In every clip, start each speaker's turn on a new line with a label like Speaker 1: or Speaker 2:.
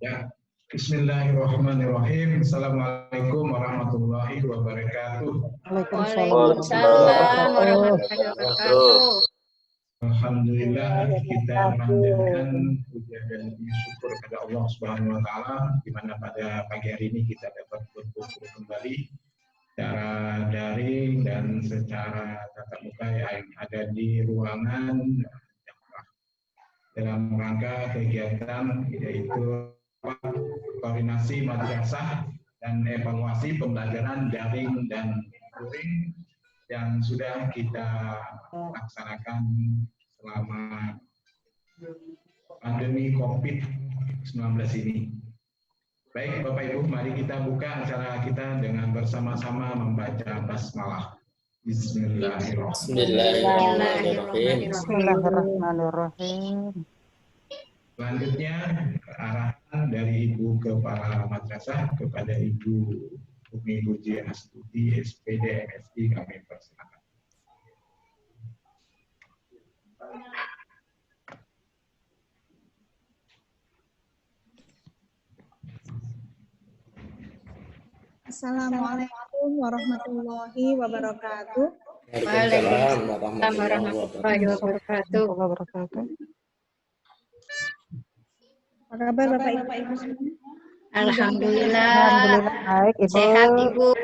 Speaker 1: Ya, Bismillahirrahmanirrahim. Assalamualaikum warahmatullahi wabarakatuh.
Speaker 2: Waalaikumsalam warahmatullahi wabarakatuh.
Speaker 1: Alhamdulillah kita memanjatkan puja dan syukur kepada Allah Subhanahu wa taala di mana pada pagi hari ini kita dapat berkumpul kembali secara daring dan secara tatap muka yang ada di ruangan dalam rangka kegiatan yaitu koordinasi madrasah dan evaluasi pembelajaran daring dan luring yang sudah kita laksanakan selama pandemi COVID-19 ini. Baik Bapak Ibu, mari kita buka acara kita dengan bersama-sama membaca basmalah.
Speaker 2: Bismillahirrahmanirrahim.
Speaker 3: Bismillahirrahmanirrahim.
Speaker 1: Selanjutnya arahan dari Ibu Kepala Madrasah kepada Ibu Umi Puji Astuti SPD MSI, kami persilakan.
Speaker 4: Assalamualaikum warahmatullahi wabarakatuh.
Speaker 2: Waalaikumsalam warahmatullahi wabarakatuh.
Speaker 4: Apa kabar Bapak Ibu semua?
Speaker 2: Alhamdulillah.
Speaker 3: Baik, Ibu.
Speaker 2: Sehat Ibu.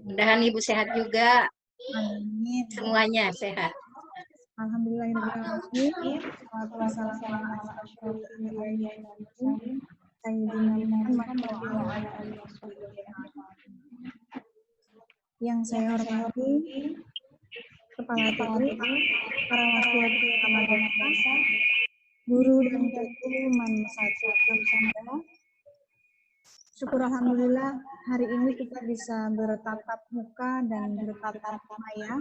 Speaker 2: Mudahan Ibu sehat juga.
Speaker 4: Amin.
Speaker 2: Semuanya sehat.
Speaker 4: Alhamdulillahirrahmanirrahim. Wassalamualaikum warahmatullahi wabarakatuh. Yang saya hormati Kepala TU, para wasiati madrasah, guru dan TU Man 1 Nusantara. Syukur alhamdulillah hari ini kita bisa bertatap muka dan bertatap maya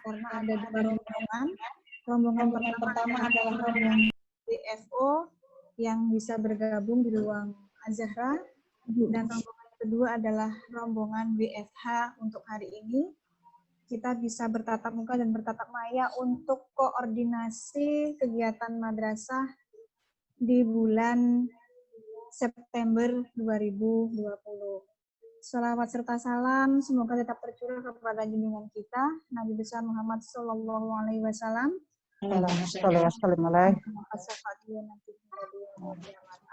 Speaker 4: karena ada dua rombongan. Rombongan pertama adalah rombongan WFO yang bisa bergabung di ruang Az-Zahra, dan rombongan kedua adalah rombongan WFH. Untuk hari ini kita bisa bertatap muka dan bertatap maya untuk koordinasi kegiatan madrasah di bulan September 2020. Salawat serta salam semoga tetap tercurah kepada junjungan kita Nabi besar Muhammad Sallallahu Alaihi Wasallam.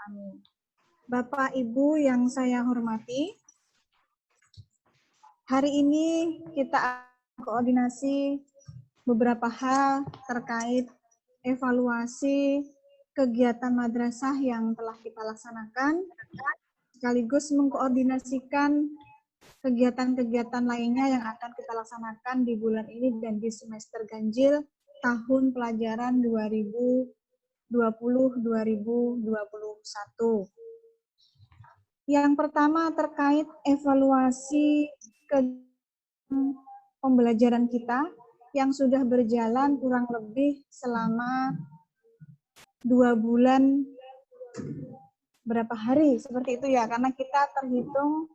Speaker 4: Amin. Bapak Ibu yang saya hormati, hari ini kita koordinasi beberapa hal terkait evaluasi kegiatan madrasah yang telah kita laksanakan, sekaligus mengkoordinasikan kegiatan-kegiatan lainnya yang akan kita laksanakan di bulan ini dan di semester ganjil tahun pelajaran 2020-2021. Yang pertama terkait evaluasi kegiatan pembelajaran kita yang sudah berjalan kurang lebih selama 2 bulan berapa hari seperti itu ya, karena kita terhitung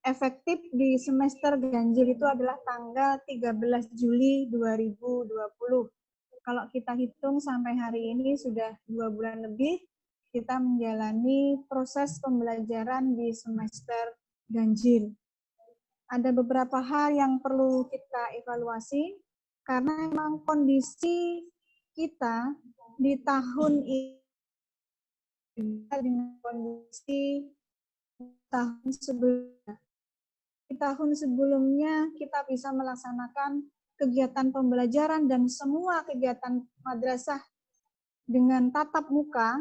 Speaker 4: efektif di semester ganjil itu adalah tanggal 13 Juli 2020. Kalau kita hitung sampai hari ini sudah 2 bulan lebih kita menjalani proses pembelajaran di semester ganjil. Ada beberapa hal yang perlu kita evaluasi karena memang kondisi kita di tahun ini dengan kondisi tahun sebelumnya. Di tahun sebelumnya kita bisa melaksanakan kegiatan pembelajaran dan semua kegiatan madrasah dengan tatap muka.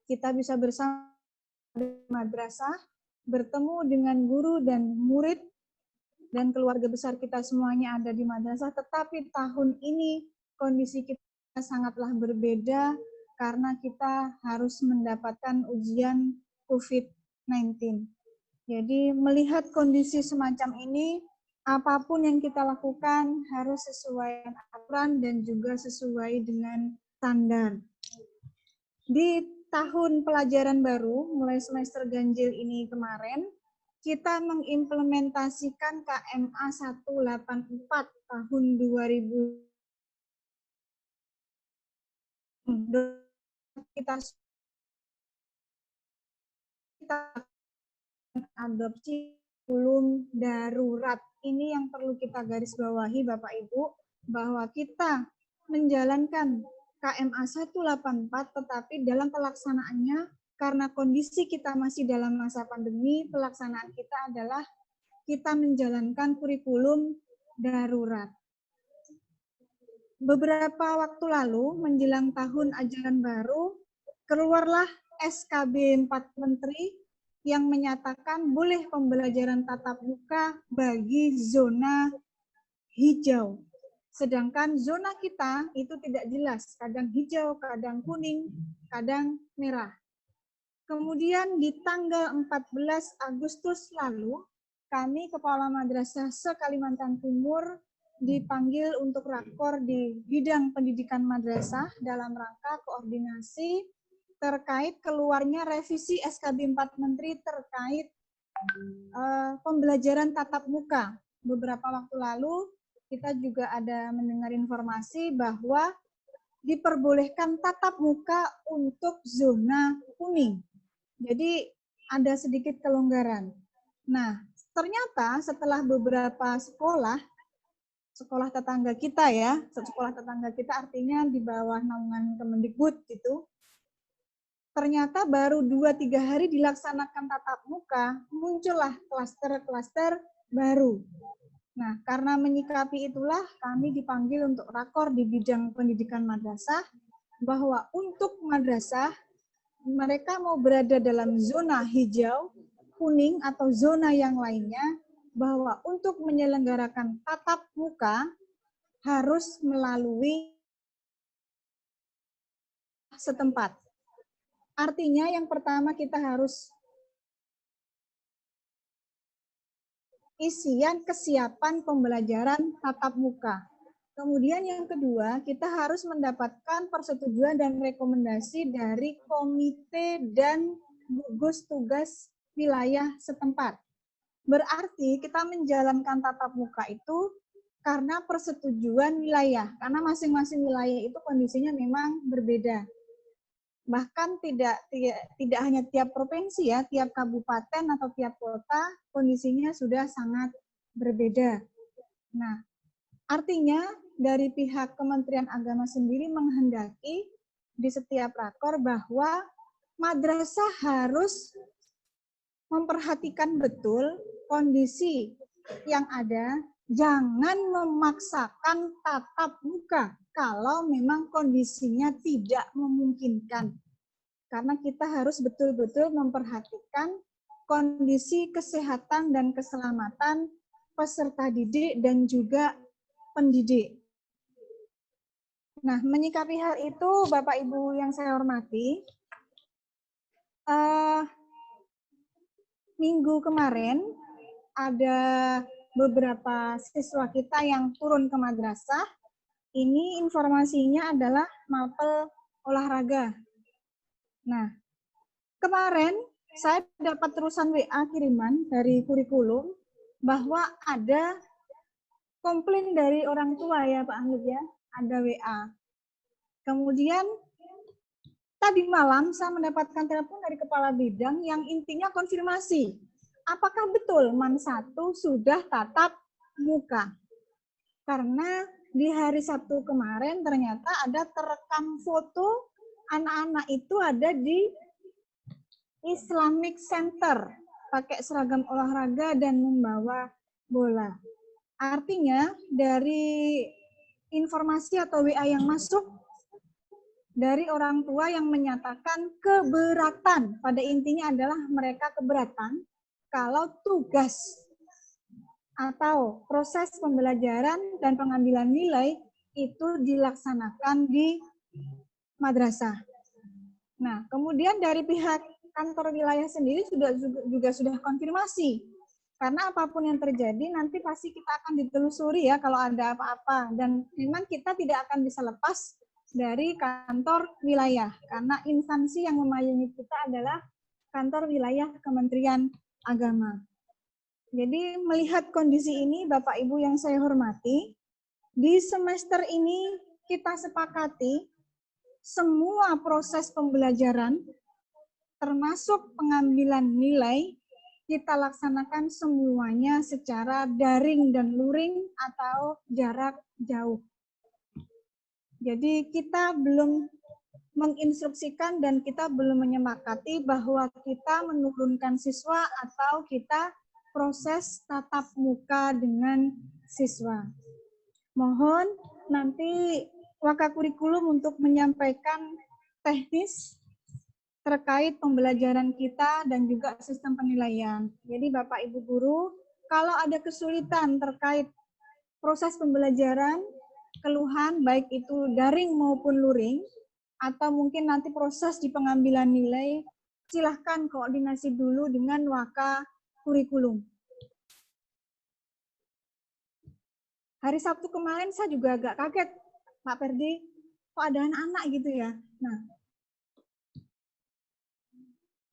Speaker 4: Kita bisa bersama di madrasah, bertemu dengan guru dan murid dan keluarga besar kita semuanya ada di madrasah, tetapi tahun ini kondisi kita sangatlah berbeda karena kita harus mendapatkan ujian COVID-19. Jadi melihat kondisi semacam ini, apapun yang kita lakukan harus sesuai dengan aturan dan juga sesuai dengan standar. Di tahun pelajaran baru, mulai semester ganjil ini kemarin, kita mengimplementasikan KMA 184 tahun 2000. Kita kita adopsi kurikulum darurat. Ini yang perlu kita garis bawahi Bapak Ibu, bahwa kita menjalankan KMA 184 tetapi dalam pelaksanaannya karena kondisi kita masih dalam masa pandemi, pelaksanaan kita adalah kita menjalankan kurikulum darurat. Beberapa waktu lalu menjelang tahun ajaran baru keluarlah SKB 4 Menteri yang menyatakan boleh pembelajaran tatap muka bagi zona hijau. Sedangkan zona kita itu tidak jelas, kadang hijau, kadang kuning, kadang merah. Kemudian di tanggal 14 Agustus lalu, kami Kepala Madrasah se-Kalimantan Timur dipanggil untuk rakor di bidang pendidikan madrasah dalam rangka koordinasi terkait keluarnya revisi SKB 4 Menteri terkait pembelajaran tatap muka. Beberapa waktu lalu kita juga ada mendengar informasi bahwa diperbolehkan tatap muka untuk zona kuning. Jadi ada sedikit kelonggaran. Nah, ternyata setelah beberapa sekolah tetangga kita ya, sekolah tetangga kita artinya di bawah naungan Kemendikbud gitu, ternyata baru 2-3 hari dilaksanakan tatap muka, muncullah klaster-klaster baru. Nah, karena menyikapi itulah kami dipanggil untuk rakor di bidang pendidikan madrasah, bahwa untuk madrasah, mereka mau berada dalam zona hijau, kuning, atau zona yang lainnya, bahwa untuk menyelenggarakan tatap muka harus melalui setempat. Artinya yang pertama kita harus isian kesiapan pembelajaran tatap muka. Kemudian yang kedua, kita harus mendapatkan persetujuan dan rekomendasi dari komite dan gugus tugas wilayah setempat. Berarti kita menjalankan tatap muka itu karena persetujuan wilayah, karena masing-masing wilayah itu kondisinya memang berbeda. Bahkan tidak hanya tiap provinsi ya, tiap kabupaten atau tiap kota kondisinya sudah sangat berbeda. Nah, artinya dari pihak Kementerian Agama sendiri menghendaki di setiap rakor bahwa madrasah harus memperhatikan betul kondisi yang ada, jangan memaksakan tatap muka kalau memang kondisinya tidak memungkinkan. Karena kita harus betul-betul memperhatikan kondisi kesehatan dan keselamatan peserta didik dan juga pendidik. Nah, menyikapi hal itu, Bapak Ibu yang saya hormati, minggu kemarin ada beberapa siswa kita yang turun ke madrasah. Ini informasinya adalah mapel olahraga. Nah, kemarin saya dapat terusan WA kiriman dari kurikulum bahwa ada komplain dari orang tua ya Pak Anggit ya, ada WA. Kemudian tadi malam saya mendapatkan telepon dari kepala bidang yang intinya konfirmasi. Apakah betul MAN 1 sudah tatap muka? Karena di hari Sabtu kemarin ternyata ada terekam foto anak-anak itu ada di Islamic Center, pakai seragam olahraga dan membawa bola. Artinya dari informasi atau WA yang masuk dari orang tua yang menyatakan keberatan, pada intinya adalah mereka keberatan kalau tugas atau proses pembelajaran dan pengambilan nilai itu dilaksanakan di madrasah. Nah, kemudian dari pihak kantor wilayah sendiri juga sudah konfirmasi. Karena apapun yang terjadi nanti pasti kita akan ditelusuri ya kalau ada apa-apa. Dan memang kita tidak akan bisa lepas dari kantor wilayah. Karena instansi yang memayungi kita adalah kantor wilayah Kementerian Agama. Jadi melihat kondisi ini, Bapak Ibu yang saya hormati, di semester ini kita sepakati semua proses pembelajaran termasuk pengambilan nilai, kita laksanakan semuanya secara daring dan luring atau jarak jauh. Jadi kita belum menginstruksikan dan kita belum menyepakati bahwa kita menurunkan siswa atau kita proses tatap muka dengan siswa. Mohon nanti Wakakurikulum untuk menyampaikan teknis terkait pembelajaran kita dan juga sistem penilaian. Jadi Bapak Ibu Guru, kalau ada kesulitan terkait proses pembelajaran, keluhan baik itu daring maupun luring, atau mungkin nanti proses di pengambilan nilai, silahkan koordinasi dulu dengan Wakakurikulum. Hari Sabtu kemarin saya juga agak kaget, Pak Ferdi, kok ada anak-anak gitu ya. Nah,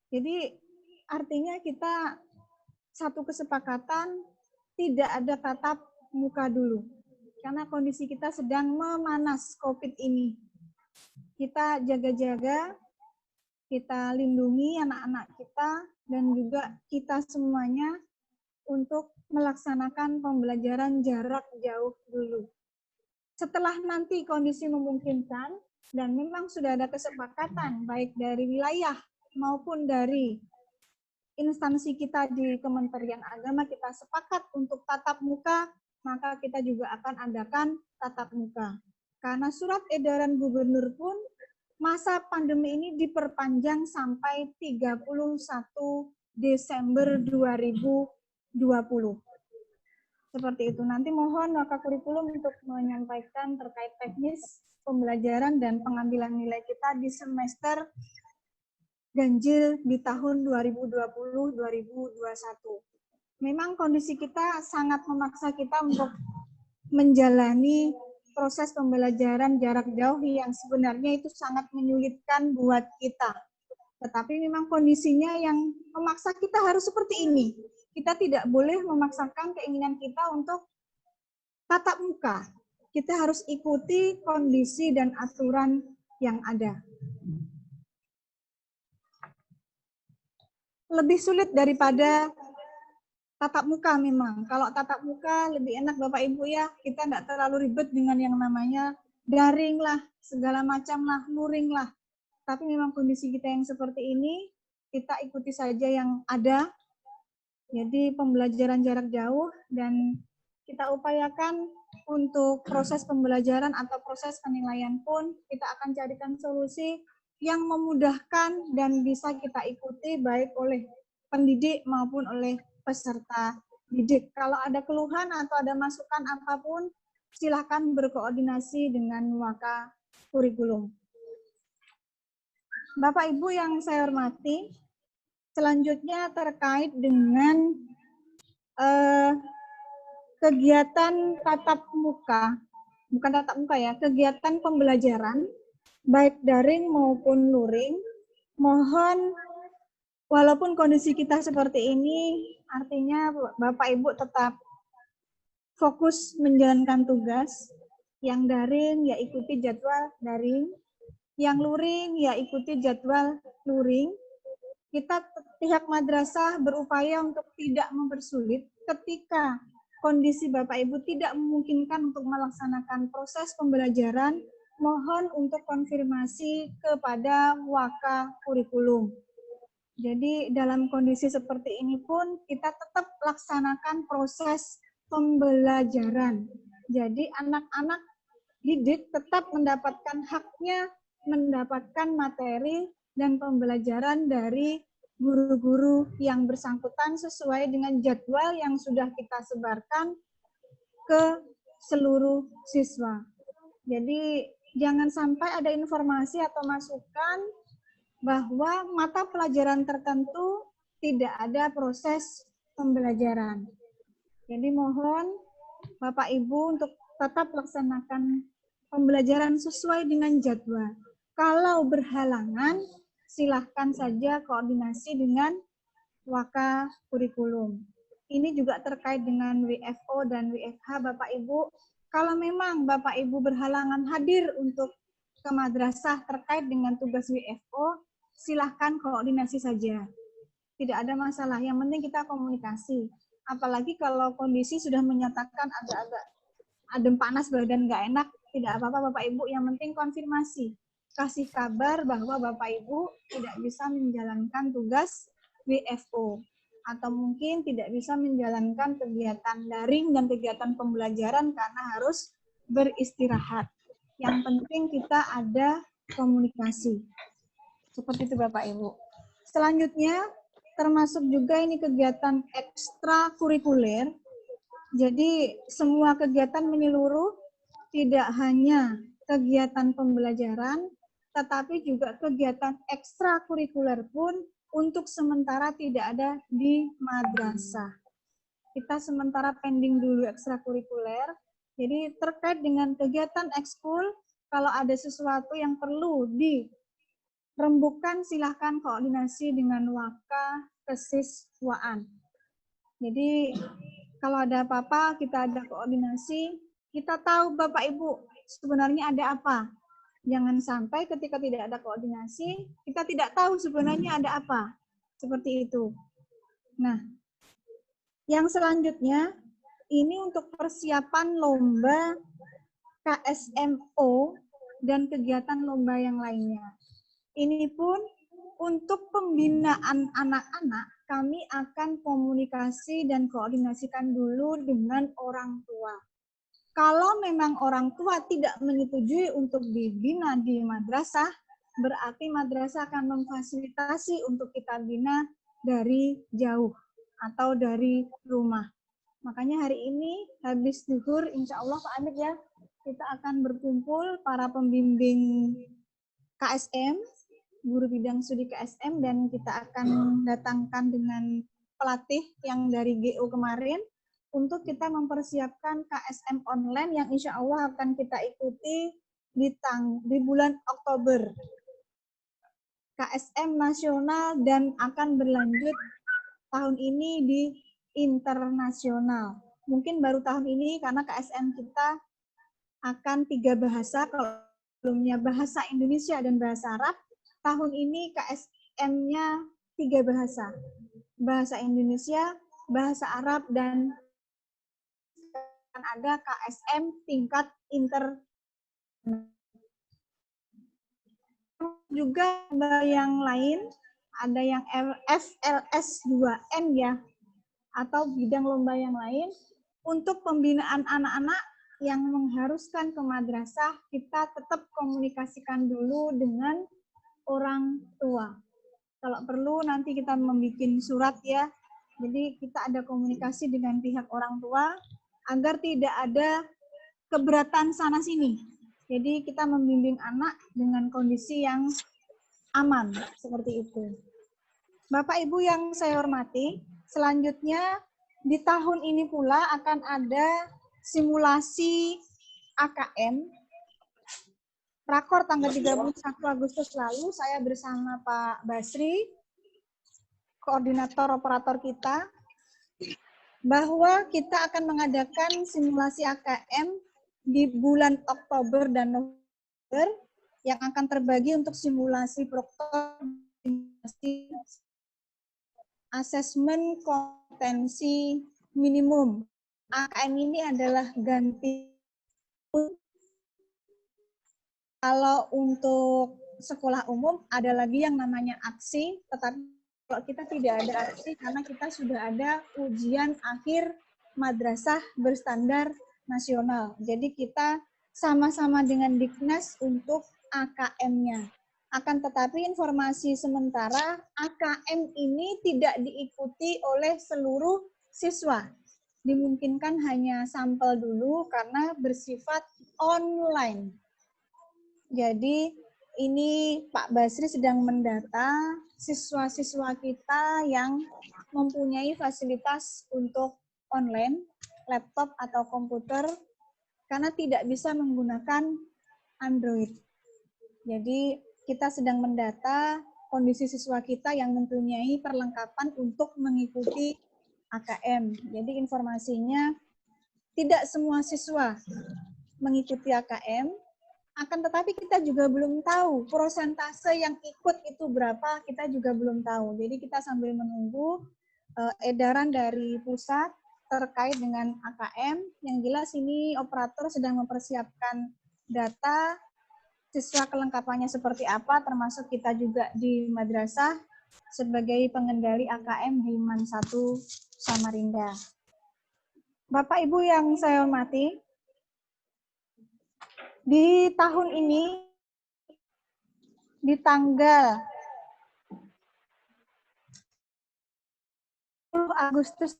Speaker 4: jadi artinya kita satu kesepakatan tidak ada tatap muka dulu. Karena kondisi kita sedang memanas COVID ini. Kita jaga-jaga, kita lindungi anak-anak kita, dan juga kita semuanya untuk melaksanakan pembelajaran jarak jauh dulu. Setelah nanti kondisi memungkinkan, dan memang sudah ada kesepakatan, baik dari wilayah maupun dari instansi kita di Kementerian Agama, kita sepakat untuk tatap muka, maka kita juga akan adakan tatap muka. Karena surat edaran gubernur pun masa pandemi ini diperpanjang sampai 31 Desember 2020. Seperti itu. Nanti mohon Wakakurikulum untuk menyampaikan terkait teknis pembelajaran dan pengambilan nilai kita di semester ganjil di tahun 2020-2021. Memang kondisi kita sangat memaksa kita untuk menjalani proses pembelajaran jarak jauh yang sebenarnya itu sangat menyulitkan buat kita. Tetapi memang kondisinya yang memaksa kita harus seperti ini. Kita tidak boleh memaksakan keinginan kita untuk tatap muka. Kita harus ikuti kondisi dan aturan yang ada. Lebih sulit daripada tatap muka memang. Kalau tatap muka lebih enak Bapak Ibu ya, kita tidak terlalu ribet dengan yang namanya daring lah, segala macam lah, luring lah. Tapi memang kondisi kita yang seperti ini, kita ikuti saja yang ada. Jadi pembelajaran jarak jauh, dan kita upayakan untuk proses pembelajaran atau proses penilaian pun kita akan carikan solusi yang memudahkan dan bisa kita ikuti baik oleh pendidik maupun oleh peserta didik. Kalau ada keluhan atau ada masukan apapun, silakan berkoordinasi dengan Wakakurikulum. Bapak Ibu yang saya hormati, selanjutnya terkait dengan kegiatan tatap muka, bukan tatap muka ya, kegiatan pembelajaran, baik daring maupun luring, mohon walaupun kondisi kita seperti ini, artinya Bapak Ibu tetap fokus menjalankan tugas. Yang daring ya ikuti jadwal daring, yang luring ya ikuti jadwal luring. Kita pihak madrasah berupaya untuk tidak mempersulit ketika kondisi Bapak Ibu tidak memungkinkan untuk melaksanakan proses pembelajaran, mohon untuk konfirmasi kepada Wakakurikulum. Jadi dalam kondisi seperti ini pun kita tetap laksanakan proses pembelajaran. Jadi anak-anak didik tetap mendapatkan haknya, mendapatkan materi dan pembelajaran dari guru-guru yang bersangkutan sesuai dengan jadwal yang sudah kita sebarkan ke seluruh siswa. Jadi jangan sampai ada informasi atau masukan bahwa mata pelajaran tertentu tidak ada proses pembelajaran. Jadi mohon Bapak Ibu untuk tetap laksanakan pembelajaran sesuai dengan jadwal. Kalau berhalangan, silahkan saja koordinasi dengan Wakakurikulum. Ini juga terkait dengan WFO dan WFH Bapak Ibu. Kalau memang Bapak Ibu berhalangan hadir untuk ke madrasah terkait dengan tugas WFO, silahkan koordinasi saja. Tidak ada masalah, yang penting kita komunikasi. Apalagi kalau kondisi sudah menyatakan agak-agak adem panas badan nggak enak, tidak apa-apa Bapak Ibu, yang penting konfirmasi. Kasih kabar bahwa Bapak Ibu tidak bisa menjalankan tugas WFO. Atau mungkin tidak bisa menjalankan kegiatan daring dan kegiatan pembelajaran karena harus beristirahat. Yang penting kita ada komunikasi. Seperti itu Bapak Ibu. Selanjutnya, termasuk juga ini kegiatan ekstrakurikuler. Jadi semua kegiatan menyeluruh, tidak hanya kegiatan pembelajaran, tetapi juga kegiatan ekstrakurikuler pun untuk sementara tidak ada di madrasah. Kita sementara pending dulu ekstrakurikuler. Jadi terkait dengan kegiatan ekskul, kalau ada sesuatu yang perlu dirembukan, silahkan koordinasi dengan waka kesiswaan. Jadi kalau ada apa-apa, kita ada koordinasi, kita tahu Bapak Ibu sebenarnya ada apa. Jangan sampai ketika tidak ada koordinasi, kita tidak tahu sebenarnya ada apa. Seperti itu. Nah, yang selanjutnya, ini untuk persiapan lomba KSMO dan kegiatan lomba yang lainnya. Ini pun untuk pembinaan anak-anak, kami akan komunikasi dan koordinasikan dulu dengan orang tua. Kalau memang orang tua tidak menyetujui untuk dibina di madrasah, berarti madrasah akan memfasilitasi untuk kita bina dari jauh atau dari rumah. Makanya hari ini habis zuhur, insya Allah Pak Amit ya, kita akan berkumpul para pembimbing KSM, guru bidang studi KSM, dan kita akan datangkan dengan pelatih yang dari GO kemarin untuk kita mempersiapkan KSM online yang insya Allah akan kita ikuti di bulan Oktober. KSM nasional dan akan berlanjut tahun ini di internasional. Mungkin baru tahun ini karena KSM kita akan 3 bahasa, kalau sebelumnya bahasa Indonesia dan bahasa Arab. Tahun ini KSM-nya 3 bahasa. Bahasa Indonesia, bahasa Arab, dan akan ada KSM tingkat juga yang lain, ada yang FLS 2N ya, atau bidang lomba yang lain. Untuk pembinaan anak-anak yang mengharuskan ke madrasah, kita tetap komunikasikan dulu dengan orang tua. Kalau perlu nanti kita membuat surat ya. Jadi kita ada komunikasi dengan pihak orang tua agar tidak ada keberatan sana sini. Jadi kita membimbing anak dengan kondisi yang aman seperti itu. Bapak Ibu yang saya hormati, selanjutnya di tahun ini pula akan ada simulasi AKM. Rakor tanggal 31 Agustus lalu, saya bersama Pak Basri, koordinator operator kita, bahwa kita akan mengadakan simulasi AKM di bulan Oktober dan November yang akan terbagi untuk simulasi proktor, simulasi asesmen kompetensi minimum. AKM ini adalah ganti. Kalau untuk sekolah umum ada lagi yang namanya aksi, tetapi kalau kita tidak ada aksi karena kita sudah ada ujian akhir madrasah berstandar nasional. Jadi kita sama-sama dengan Diknas untuk AKM-nya. Akan tetapi informasi sementara AKM ini tidak diikuti oleh seluruh siswa. Dimungkinkan hanya sampel dulu karena bersifat online. Jadi ini Pak Basri sedang mendata siswa-siswa kita yang mempunyai fasilitas untuk online, laptop atau komputer, karena tidak bisa menggunakan Android. Jadi kita sedang mendata kondisi siswa kita yang mempunyai perlengkapan untuk mengikuti AKM. Jadi informasinya tidak semua siswa mengikuti AKM, Akan tetapi kita juga belum tahu prosentase yang ikut itu berapa, kita juga belum tahu. Jadi kita sambil menunggu edaran dari pusat terkait dengan AKM. Yang jelas ini operator sedang mempersiapkan data siswa kelengkapannya seperti apa, termasuk kita juga di madrasah sebagai pengendali AKM di MAN 1 Samarinda. Bapak Ibu yang saya hormati, di tahun ini, di tanggal 10 Agustus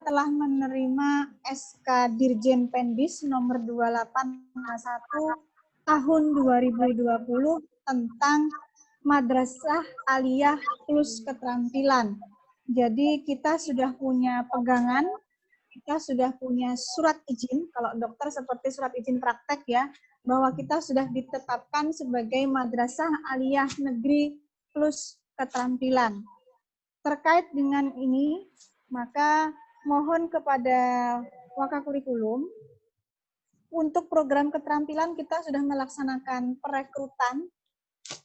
Speaker 4: telah menerima SK Dirjen Pendis nomor 2851 tahun 2020 tentang Madrasah Aliyah plus keterampilan. Jadi kita sudah punya pegangan, kita sudah punya surat izin, kalau dokter seperti surat izin praktek ya, bahwa kita sudah ditetapkan sebagai Madrasah Aliyah Negeri plus keterampilan. Terkait dengan ini, maka mohon kepada Wakakurikulum, untuk program keterampilan kita sudah melaksanakan perekrutan,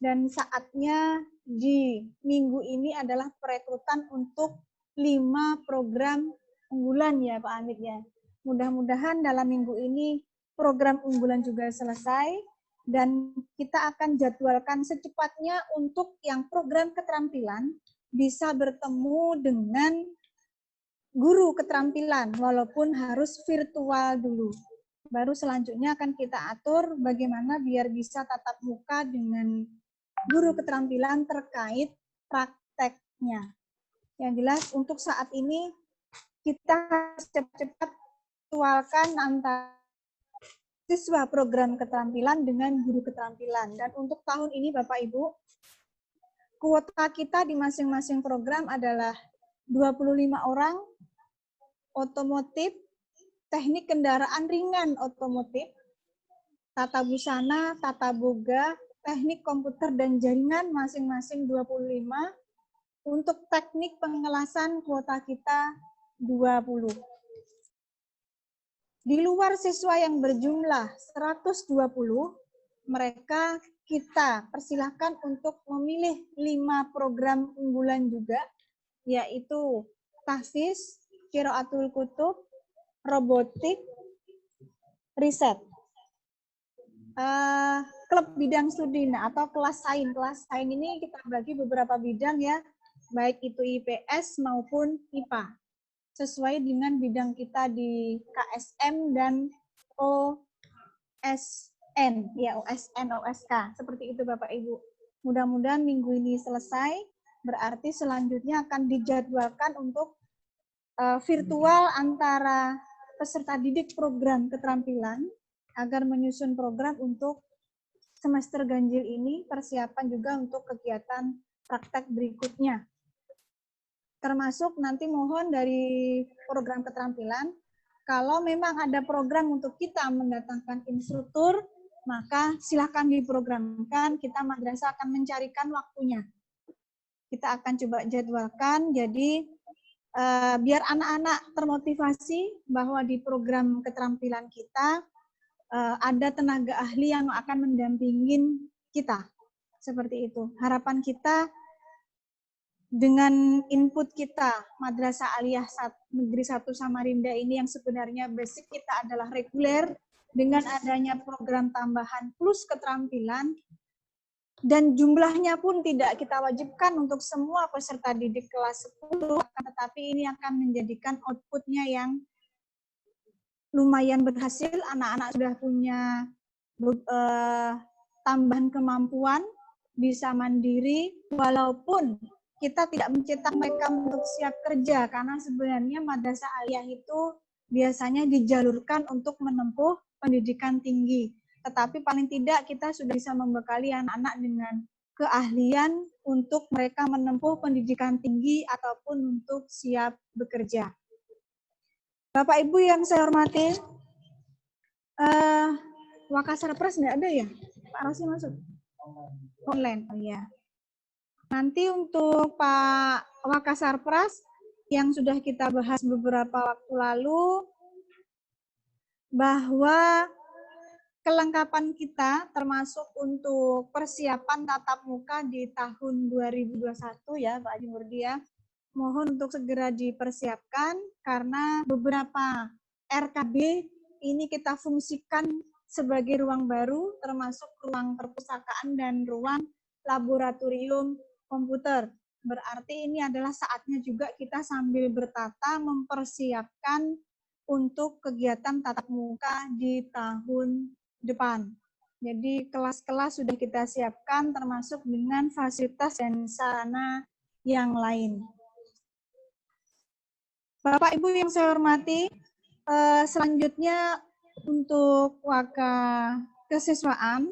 Speaker 4: dan saatnya di minggu ini adalah perekrutan untuk 5 program unggulan ya Pak Amit ya. Mudah-mudahan dalam minggu ini program unggulan juga selesai dan kita akan jadwalkan secepatnya untuk yang program keterampilan bisa bertemu dengan guru keterampilan walaupun harus virtual dulu. Baru selanjutnya akan kita atur bagaimana biar bisa tatap muka dengan guru keterampilan terkait prakteknya. Yang jelas untuk saat ini kita cepat-cepat virtualkan antara siswa program keterampilan dengan guru keterampilan. Dan untuk tahun ini Bapak Ibu, kuota kita di masing-masing program adalah 25 orang, otomotif, teknik kendaraan ringan otomotif, tata busana, tata boga, teknik komputer dan jaringan masing-masing 25. Untuk teknik pengelasan kuota kita 20. Di luar siswa yang berjumlah 120, mereka kita persilahkan untuk memilih 5 program unggulan juga, yaitu tahfiz, qiraatul kutub, robotik, riset. Klub bidang studi atau kelas sains. Kelas sains ini kita bagi beberapa bidang ya, baik itu IPS maupun IPA. Sesuai dengan bidang kita di KSM dan OSN, ya OSN, OSK. Seperti itu Bapak Ibu. Mudah-mudahan minggu ini selesai, berarti selanjutnya akan dijadwalkan untuk virtual antara peserta didik program keterampilan agar menyusun program untuk semester ganjil ini, persiapan juga untuk kegiatan praktek berikutnya. Termasuk nanti mohon dari program keterampilan, kalau memang ada program untuk kita mendatangkan instruktur, maka silakan diprogramkan, kita madrasah akan mencarikan waktunya. Kita akan coba jadwalkan, jadi biar anak-anak termotivasi bahwa di program keterampilan kita ada tenaga ahli yang akan mendampingin kita. Seperti itu. Harapan kita dengan input kita, Madrasah Aliyah Negeri 1 Samarinda ini yang sebenarnya basic kita adalah reguler, dengan adanya program tambahan plus keterampilan, dan jumlahnya pun tidak kita wajibkan untuk semua peserta didik kelas 10, tetapi ini akan menjadikan outputnya yang lumayan berhasil. Anak-anak sudah punya tambahan kemampuan, bisa mandiri, walaupun kita tidak mencetak mereka untuk siap kerja, karena sebenarnya Madrasah Aliyah itu biasanya dijalurkan untuk menempuh pendidikan tinggi. Tetapi paling tidak kita sudah bisa membekali anak-anak dengan keahlian untuk mereka menempuh pendidikan tinggi ataupun untuk siap bekerja. Bapak Ibu yang saya hormati, Wakasarpras nggak ada ya? Pak Rosi masuk? Online, oh iya. Nanti untuk Pak Wakasarpras yang sudah kita bahas beberapa waktu lalu, bahwa kelengkapan kita termasuk untuk persiapan tatap muka di tahun 2021 ya Pak Haji Murdi ya. Mohon untuk segera dipersiapkan karena beberapa RKB ini kita fungsikan sebagai ruang baru termasuk ruang perpustakaan dan ruang laboratorium komputer. Berarti ini adalah saatnya juga kita sambil bertata mempersiapkan untuk kegiatan tatap muka di tahun depan. Jadi kelas-kelas sudah kita siapkan termasuk dengan fasilitas dan sarana yang lain. Bapak Ibu yang saya hormati, selanjutnya untuk waka kesiswaan,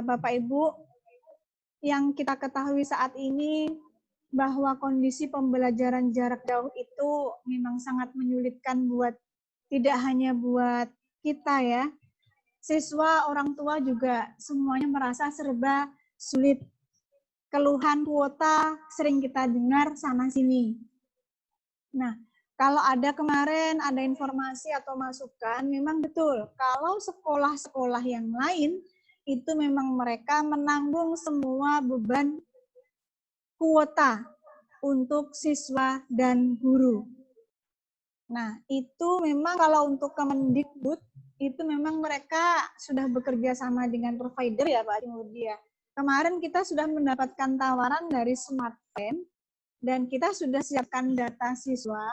Speaker 4: Bapak Ibu yang kita ketahui saat ini bahwa kondisi pembelajaran jarak jauh itu memang sangat menyulitkan tidak hanya buat kita ya, siswa, orang tua juga semuanya merasa serba sulit. Keluhan kuota sering kita dengar sana-sini. Nah, kalau kemarin ada informasi atau masukan, memang betul. Kalau sekolah-sekolah yang lain, itu memang mereka menanggung semua beban kuota untuk siswa dan guru. Nah, itu memang kalau untuk Kemendikbud, itu memang mereka sudah bekerja sama dengan provider ya Pak Haji. Kemarin kita sudah mendapatkan tawaran dari Smartfren dan kita sudah siapkan data siswa.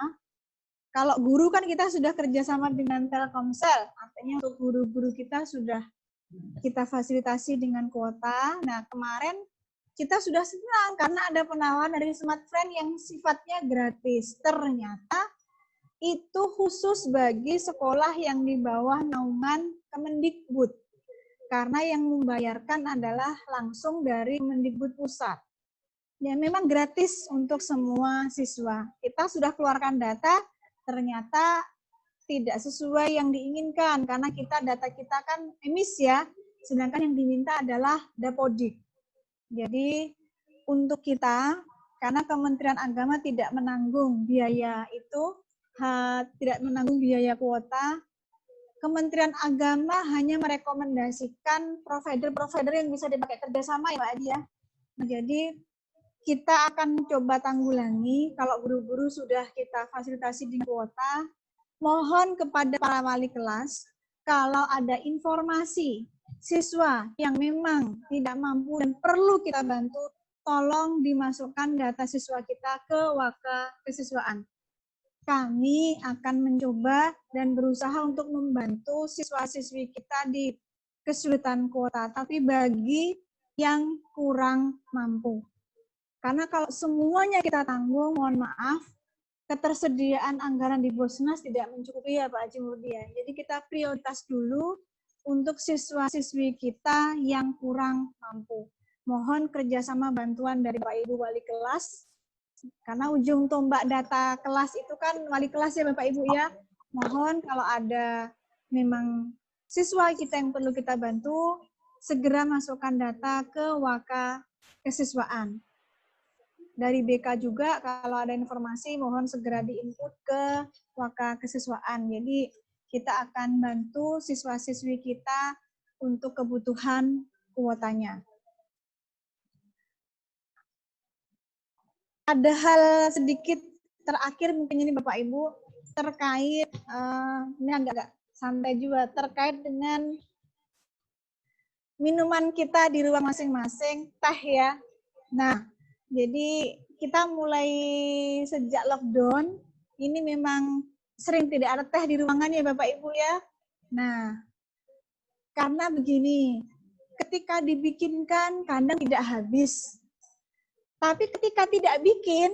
Speaker 4: Kalau guru kan kita sudah kerjasama dengan Telkomsel, artinya untuk guru-guru kita sudah kita fasilitasi dengan kuota. Nah kemarin kita sudah senang karena ada penawaran dari Smartfren yang sifatnya gratis. Ternyata itu khusus bagi sekolah yang di bawah naungan Kemendikbud. Karena yang membayarkan adalah langsung dari Kemendikbud pusat. Ya memang gratis untuk semua siswa. Kita sudah keluarkan data, ternyata tidak sesuai yang diinginkan. Karena data kita kan emis ya, sedangkan yang diminta adalah Dapodik. Jadi untuk kita, karena Kementerian Agama tidak menanggung biaya itu, tidak menanggung biaya kuota, Kementerian Agama hanya merekomendasikan provider-provider yang bisa dipakai kerjasama ya Pak Adi ya. Jadi kita akan coba tanggulangi kalau guru-guru sudah kita fasilitasi di kuota. Mohon kepada para wali kelas, kalau ada informasi siswa yang memang tidak mampu dan perlu kita bantu, tolong dimasukkan data siswa kita ke waka kesiswaan. Kami akan mencoba dan berusaha untuk membantu siswa-siswi kita di kesulitan kuota, tapi bagi yang kurang mampu. Karena kalau semuanya kita tanggung, mohon maaf, ketersediaan anggaran di Bosnas tidak mencukupi ya Pak Haji Murdia. Jadi kita prioritas dulu untuk siswa-siswi kita yang kurang mampu. Mohon kerjasama bantuan dari Pak Ibu Wali Kelas, karena ujung tombak data kelas itu kan wali kelas ya Bapak Ibu ya. Mohon kalau ada memang siswa kita yang perlu kita bantu, segera masukkan data ke waka kesiswaan. Dari BK juga kalau ada informasi mohon segera diinput ke waka kesiswaan. Jadi kita akan bantu siswa-siswi kita untuk kebutuhan kuotanya. Ada hal sedikit terakhir mungkin ini Bapak Ibu terkait ini agak santai juga terkait dengan minuman kita di ruang masing-masing, teh ya. Nah, jadi kita mulai sejak lockdown ini memang sering tidak ada teh di ruangan ya Bapak Ibu ya. Nah, karena begini, ketika dibikinkan kadang tidak habis. Tapi ketika tidak bikin,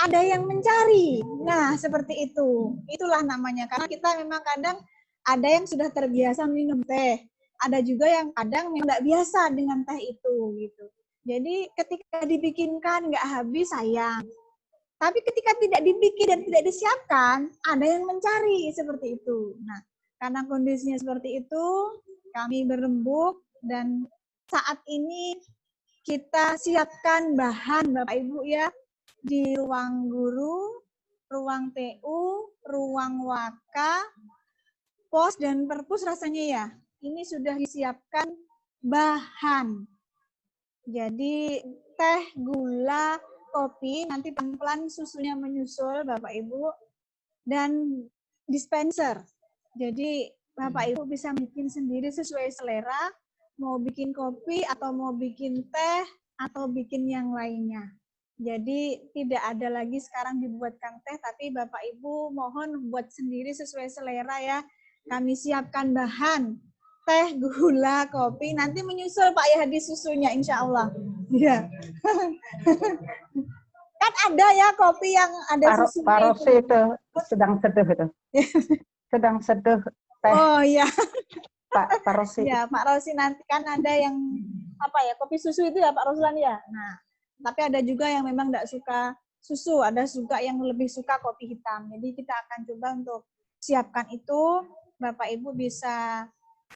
Speaker 4: ada yang mencari. Nah, seperti itu. Itulah namanya. Karena kita memang kadang ada yang sudah terbiasa minum teh. Ada juga yang kadang tidak biasa dengan teh itu. Gitu. Jadi ketika dibikinkan nggak habis, sayang. Tapi ketika tidak dibikin dan tidak disiapkan, ada yang mencari. Seperti itu. Nah, karena kondisinya seperti itu, kami berembuk dan saat ini kita siapkan bahan Bapak Ibu ya di ruang guru, ruang TU, ruang waka, pos dan perpus rasanya ya. ini sudah disiapkan bahan. Jadi teh, gula, kopi, nanti pelan-pelan susunya menyusul Bapak Ibu, dan dispenser. Jadi Bapak Ibu bisa bikin sendiri sesuai selera, mau bikin kopi atau mau bikin teh atau bikin yang lainnya. Jadi tidak ada lagi sekarang dibuatkan teh, tapi Bapak Ibu mohon buat sendiri sesuai selera ya. Kami siapkan bahan teh, gula, kopi, nanti menyusul Pak Yahdi susunya insya Allah. Ya. Kan ada ya kopi yang ada susunya.
Speaker 3: Pak Rosi itu sedang seduh itu. Sedang seduh teh.
Speaker 4: Oh iya.
Speaker 3: Pak Rosi.
Speaker 4: Ya, Pak Rosi nanti kan ada yang apa ya, kopi susu itu ya Pak Roslan ya. Nah, tapi ada juga yang memang tidak suka susu, ada juga yang lebih suka kopi hitam. Jadi kita akan coba untuk siapkan itu, Bapak Ibu bisa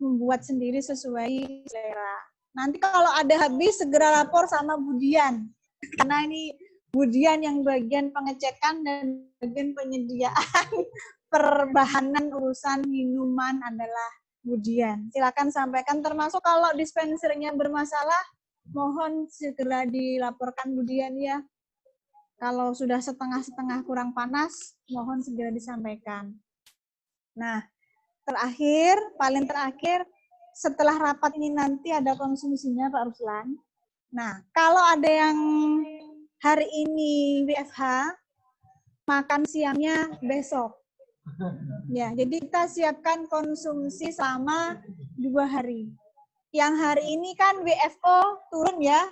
Speaker 4: membuat sendiri sesuai selera. Nanti kalau ada habis segera lapor sama Budian. Karena ini Budian yang bagian pengecekan dan bagian penyediaan perbahanan urusan minuman adalah Budian. Silakan sampaikan, termasuk kalau dispensernya bermasalah, mohon segera dilaporkan Budian ya. Kalau sudah setengah-setengah kurang panas, mohon segera disampaikan. Nah, paling terakhir, setelah rapat ini nanti ada konsumsinya Pak Ruslan. Nah, kalau ada yang hari ini WFH, makan siangnya besok. Ya, jadi kita siapkan konsumsi selama 2 hari. Yang hari ini kan WFO turun ya.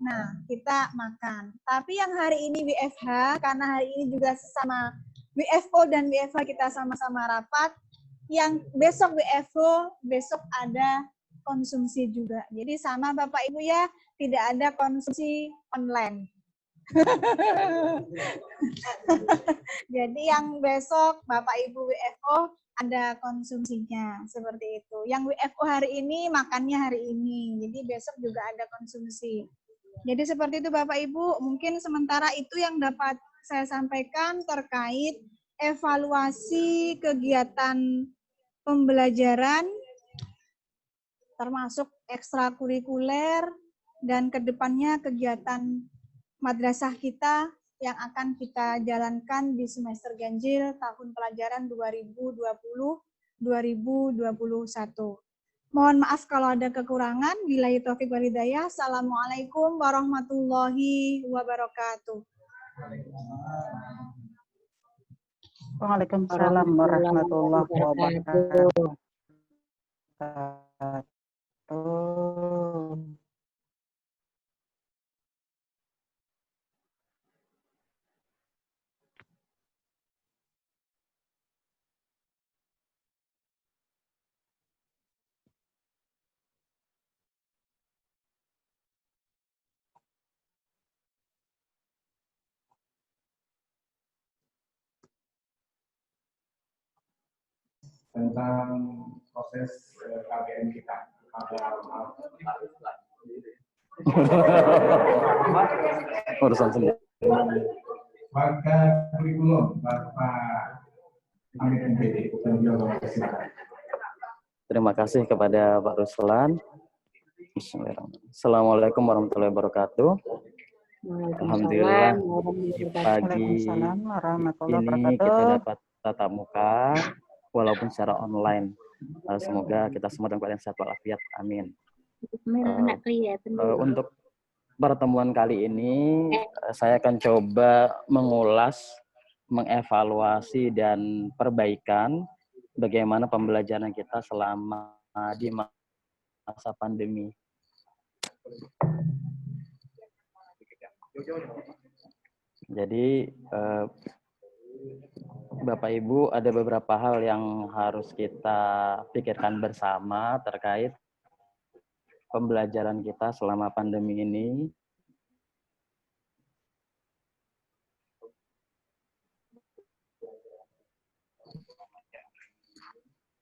Speaker 4: Nah, kita makan. Tapi yang hari ini WFH, karena hari ini juga sesama WFO dan WFH kita sama-sama rapat, yang besok WFO, besok ada konsumsi juga. Jadi sama Bapak Ibu ya, tidak ada konsumsi online. Jadi yang besok Bapak Ibu WFO ada konsumsinya, seperti itu. Yang WFO hari ini makannya hari ini, jadi besok juga ada konsumsi. Jadi seperti itu Bapak Ibu, mungkin sementara itu yang dapat saya sampaikan terkait evaluasi kegiatan pembelajaran termasuk ekstrakurikuler dan kedepannya kegiatan madrasah kita yang akan kita jalankan di semester ganjil tahun pelajaran 2020-2021. Mohon maaf kalau ada kekurangan. Billahi taufiq wal hidayah. Assalamualaikum warahmatullahi wabarakatuh.
Speaker 3: Waalaikumsalam warahmatullahi wabarakatuh.
Speaker 1: Tentang proses KBM kita
Speaker 5: urusan sendiri.
Speaker 1: Maka kurikulum Bapak Amin MPD.
Speaker 5: Terima kasih kepada Pak Ruslan. Assalamualaikum warahmatullahi wabarakatuh. Alhamdulillah di pagi ini kita dapat tatap muka walaupun secara online. Semoga kita semua dalam keadaan sehat walafiat. Amin. Untuk pertemuan kali ini saya akan coba mengulas, mengevaluasi dan perbaikan bagaimana pembelajaran kita selama di masa pandemi. Jadi Bapak Ibu, ada beberapa hal yang harus kita pikirkan bersama terkait pembelajaran kita selama pandemi ini.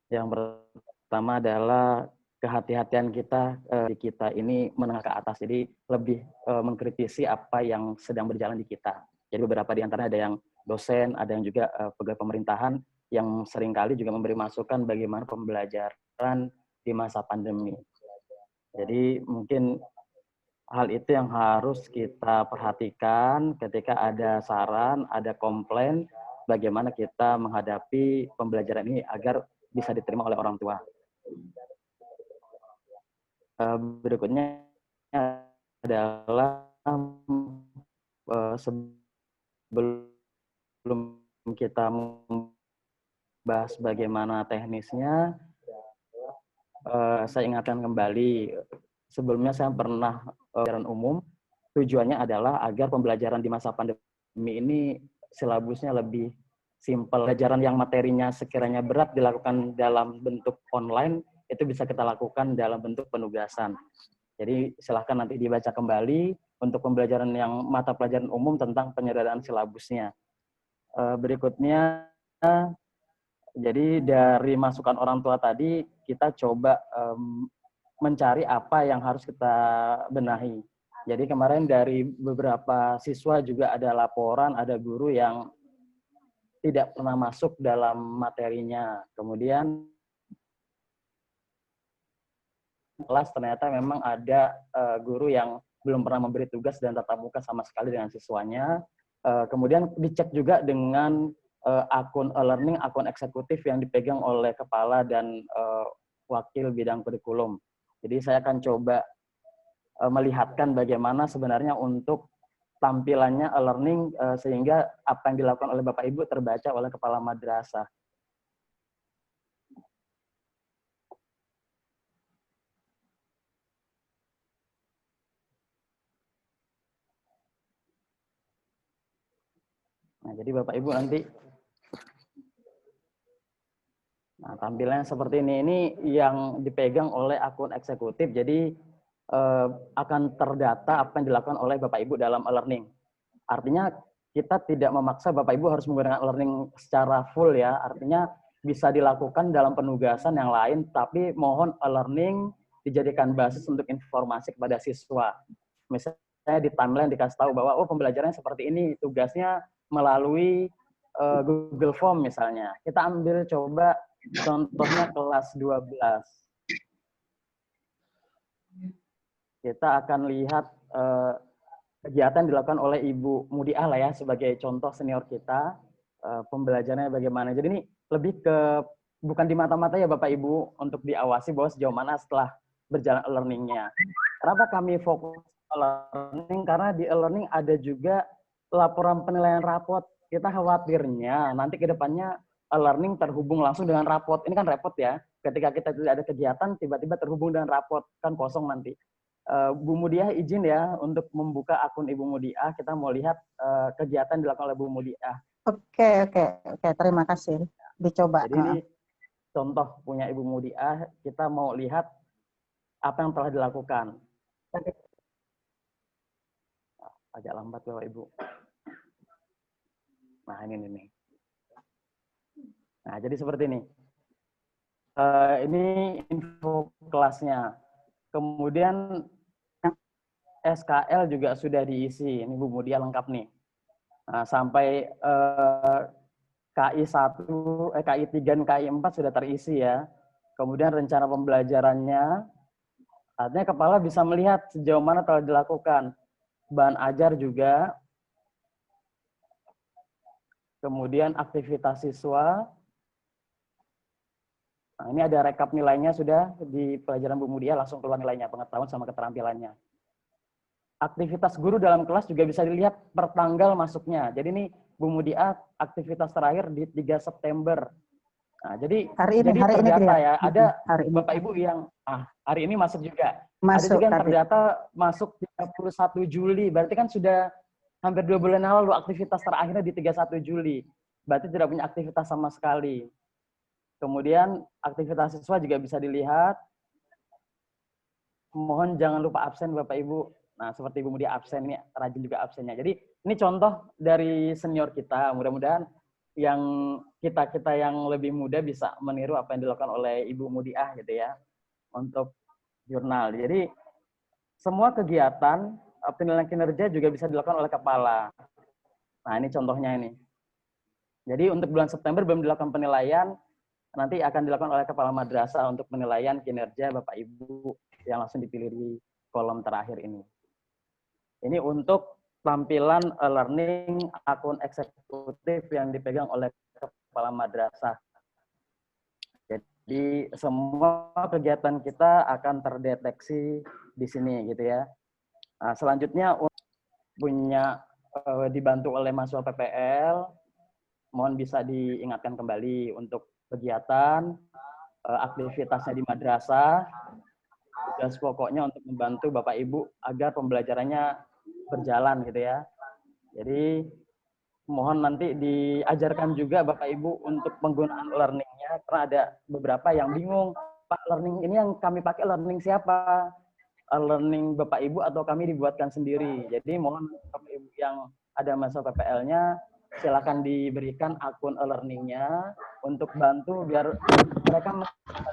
Speaker 5: Yang pertama adalah kehati-hatian kita ini menengah ke atas, jadi lebih mengkritisi apa yang sedang berjalan di kita. Jadi beberapa di antaranya ada yang dosen, ada yang juga pegawai pemerintahan yang seringkali juga memberi masukan bagaimana pembelajaran di masa pandemi. Jadi mungkin hal itu yang harus kita perhatikan ketika ada saran, ada komplain, bagaimana kita menghadapi pembelajaran ini agar bisa diterima oleh orang tua. Berikutnya adalah sebelum kita membahas bagaimana teknisnya, saya ingatkan kembali, sebelumnya saya pernah pembelajaran umum, tujuannya adalah agar pembelajaran di masa pandemi ini silabusnya lebih simpel. Pembelajaran yang materinya sekiranya berat dilakukan dalam bentuk online, itu bisa kita lakukan dalam bentuk penugasan. Jadi silahkan nanti dibaca kembali untuk pembelajaran yang mata pelajaran umum tentang penyederhanaan silabusnya. Berikutnya, jadi dari masukan orang tua tadi, kita coba mencari apa yang harus kita benahi. Jadi kemarin dari beberapa siswa juga ada laporan, ada guru yang tidak pernah masuk dalam materinya. Kemudian kelas ternyata memang ada guru yang belum pernah memberi tugas dan tatap muka sama sekali dengan siswanya. Kemudian dicek juga dengan akun e-learning, akun eksekutif yang dipegang oleh kepala dan wakil bidang kurikulum. Jadi saya akan coba melihatkan bagaimana sebenarnya untuk tampilannya e-learning sehingga apa yang dilakukan oleh Bapak Ibu terbaca oleh kepala madrasah. Nah, jadi Bapak Ibu nanti, nah tampilannya seperti ini. Ini yang dipegang oleh akun eksekutif. Jadi akan terdata apa yang dilakukan oleh Bapak Ibu dalam e-learning. Artinya kita tidak memaksa Bapak Ibu harus menggunakan e-learning secara full ya. Artinya bisa dilakukan dalam penugasan yang lain, tapi mohon e-learning dijadikan basis untuk informasi kepada siswa. Misalnya di timeline dikasih tahu bahwa oh pembelajarannya seperti ini, tugasnya melalui Google Form misalnya. Kita ambil coba contohnya kelas 12. Kita akan lihat kegiatan dilakukan oleh Ibu Mudiah lah ya, sebagai contoh senior kita, pembelajarannya bagaimana. Jadi ini lebih ke, bukan di mata-mata ya Bapak Ibu, untuk diawasi bahwa sejauh mana setelah berjalan e-learning-nya. Kenapa kami fokus e-learning? Karena di e-learning ada juga laporan penilaian rapot. Kita khawatirnya nanti ke depannya e-learning terhubung langsung dengan rapot. Ini kan repot ya, ketika kita tidak ada kegiatan, tiba-tiba terhubung dengan rapot, kan kosong nanti. Bu Mudiah izin ya untuk membuka akun Ibu Mudiah, kita mau lihat kegiatan dilakukan oleh Bu Mudiah.
Speaker 3: Oke, terima kasih. Dicoba.
Speaker 5: Jadi ini contoh punya Ibu Mudiah, kita mau lihat apa yang telah dilakukan. Agak lambat Bapak Ibu. Nah ini nih. Nah jadi seperti ini. Ini info kelasnya. Kemudian SKL juga sudah diisi. Ini Bu Mudiah lengkap nih. Nah, sampai KI 1, KI 3 dan KI 4 sudah terisi ya. Kemudian rencana pembelajarannya, artinya kepala bisa melihat sejauh mana telah dilakukan. Bahan ajar juga. Kemudian aktivitas siswa. Nah, ini ada rekap nilainya sudah di pelajaran Bu Mudiah, langsung keluar nilainya, pengetahuan sama keterampilannya. Aktivitas guru dalam kelas juga bisa dilihat per tanggal masuknya. Jadi ini Bu Mudiah aktivitas terakhir di 3 September. Nah, jadi terdata ya. Ada Bapak Ibu yang hari ini masuk juga. Ada juga yang terdata masuk 31 Juli. Berarti kan sudah hampir 2 bulan lalu aktivitas terakhirnya di 31 Juli. Berarti tidak punya aktivitas sama sekali. Kemudian aktivitas siswa juga bisa dilihat. Mohon jangan lupa absen Bapak Ibu. Nah, seperti Ibu Mudiah absen, ini rajin juga absennya. Jadi ini contoh dari senior kita. Mudah-mudahan yang kita yang lebih muda bisa meniru apa yang dilakukan oleh Ibu Mudiah gitu ya untuk jurnal. Jadi semua kegiatan penilaian kinerja juga bisa dilakukan oleh kepala. Nah, ini contohnya ini. Jadi untuk bulan September belum dilakukan penilaian, nanti akan dilakukan oleh kepala madrasah untuk penilaian kinerja Bapak Ibu yang langsung dipilih di kolom terakhir ini. Ini untuk tampilan learning akun eksekutif yang dipegang oleh kepala madrasah. Jadi semua kegiatan kita akan terdeteksi di sini gitu ya. Nah, selanjutnya punya dibantu oleh mahasiswa PPL, mohon bisa diingatkan kembali untuk kegiatan aktivitasnya di madrasah. Tugas pokoknya untuk membantu Bapak Ibu agar pembelajarannya berjalan gitu ya. Jadi mohon nanti diajarkan juga Bapak Ibu untuk penggunaan learning-nya, karena ada beberapa yang bingung, Pak, learning ini yang kami pakai learning siapa? Learning Bapak Ibu atau kami dibuatkan sendiri. Jadi mohon Bapak Ibu yang ada mahasiswa PPL-nya, silakan diberikan akun learning-nya untuk bantu biar mereka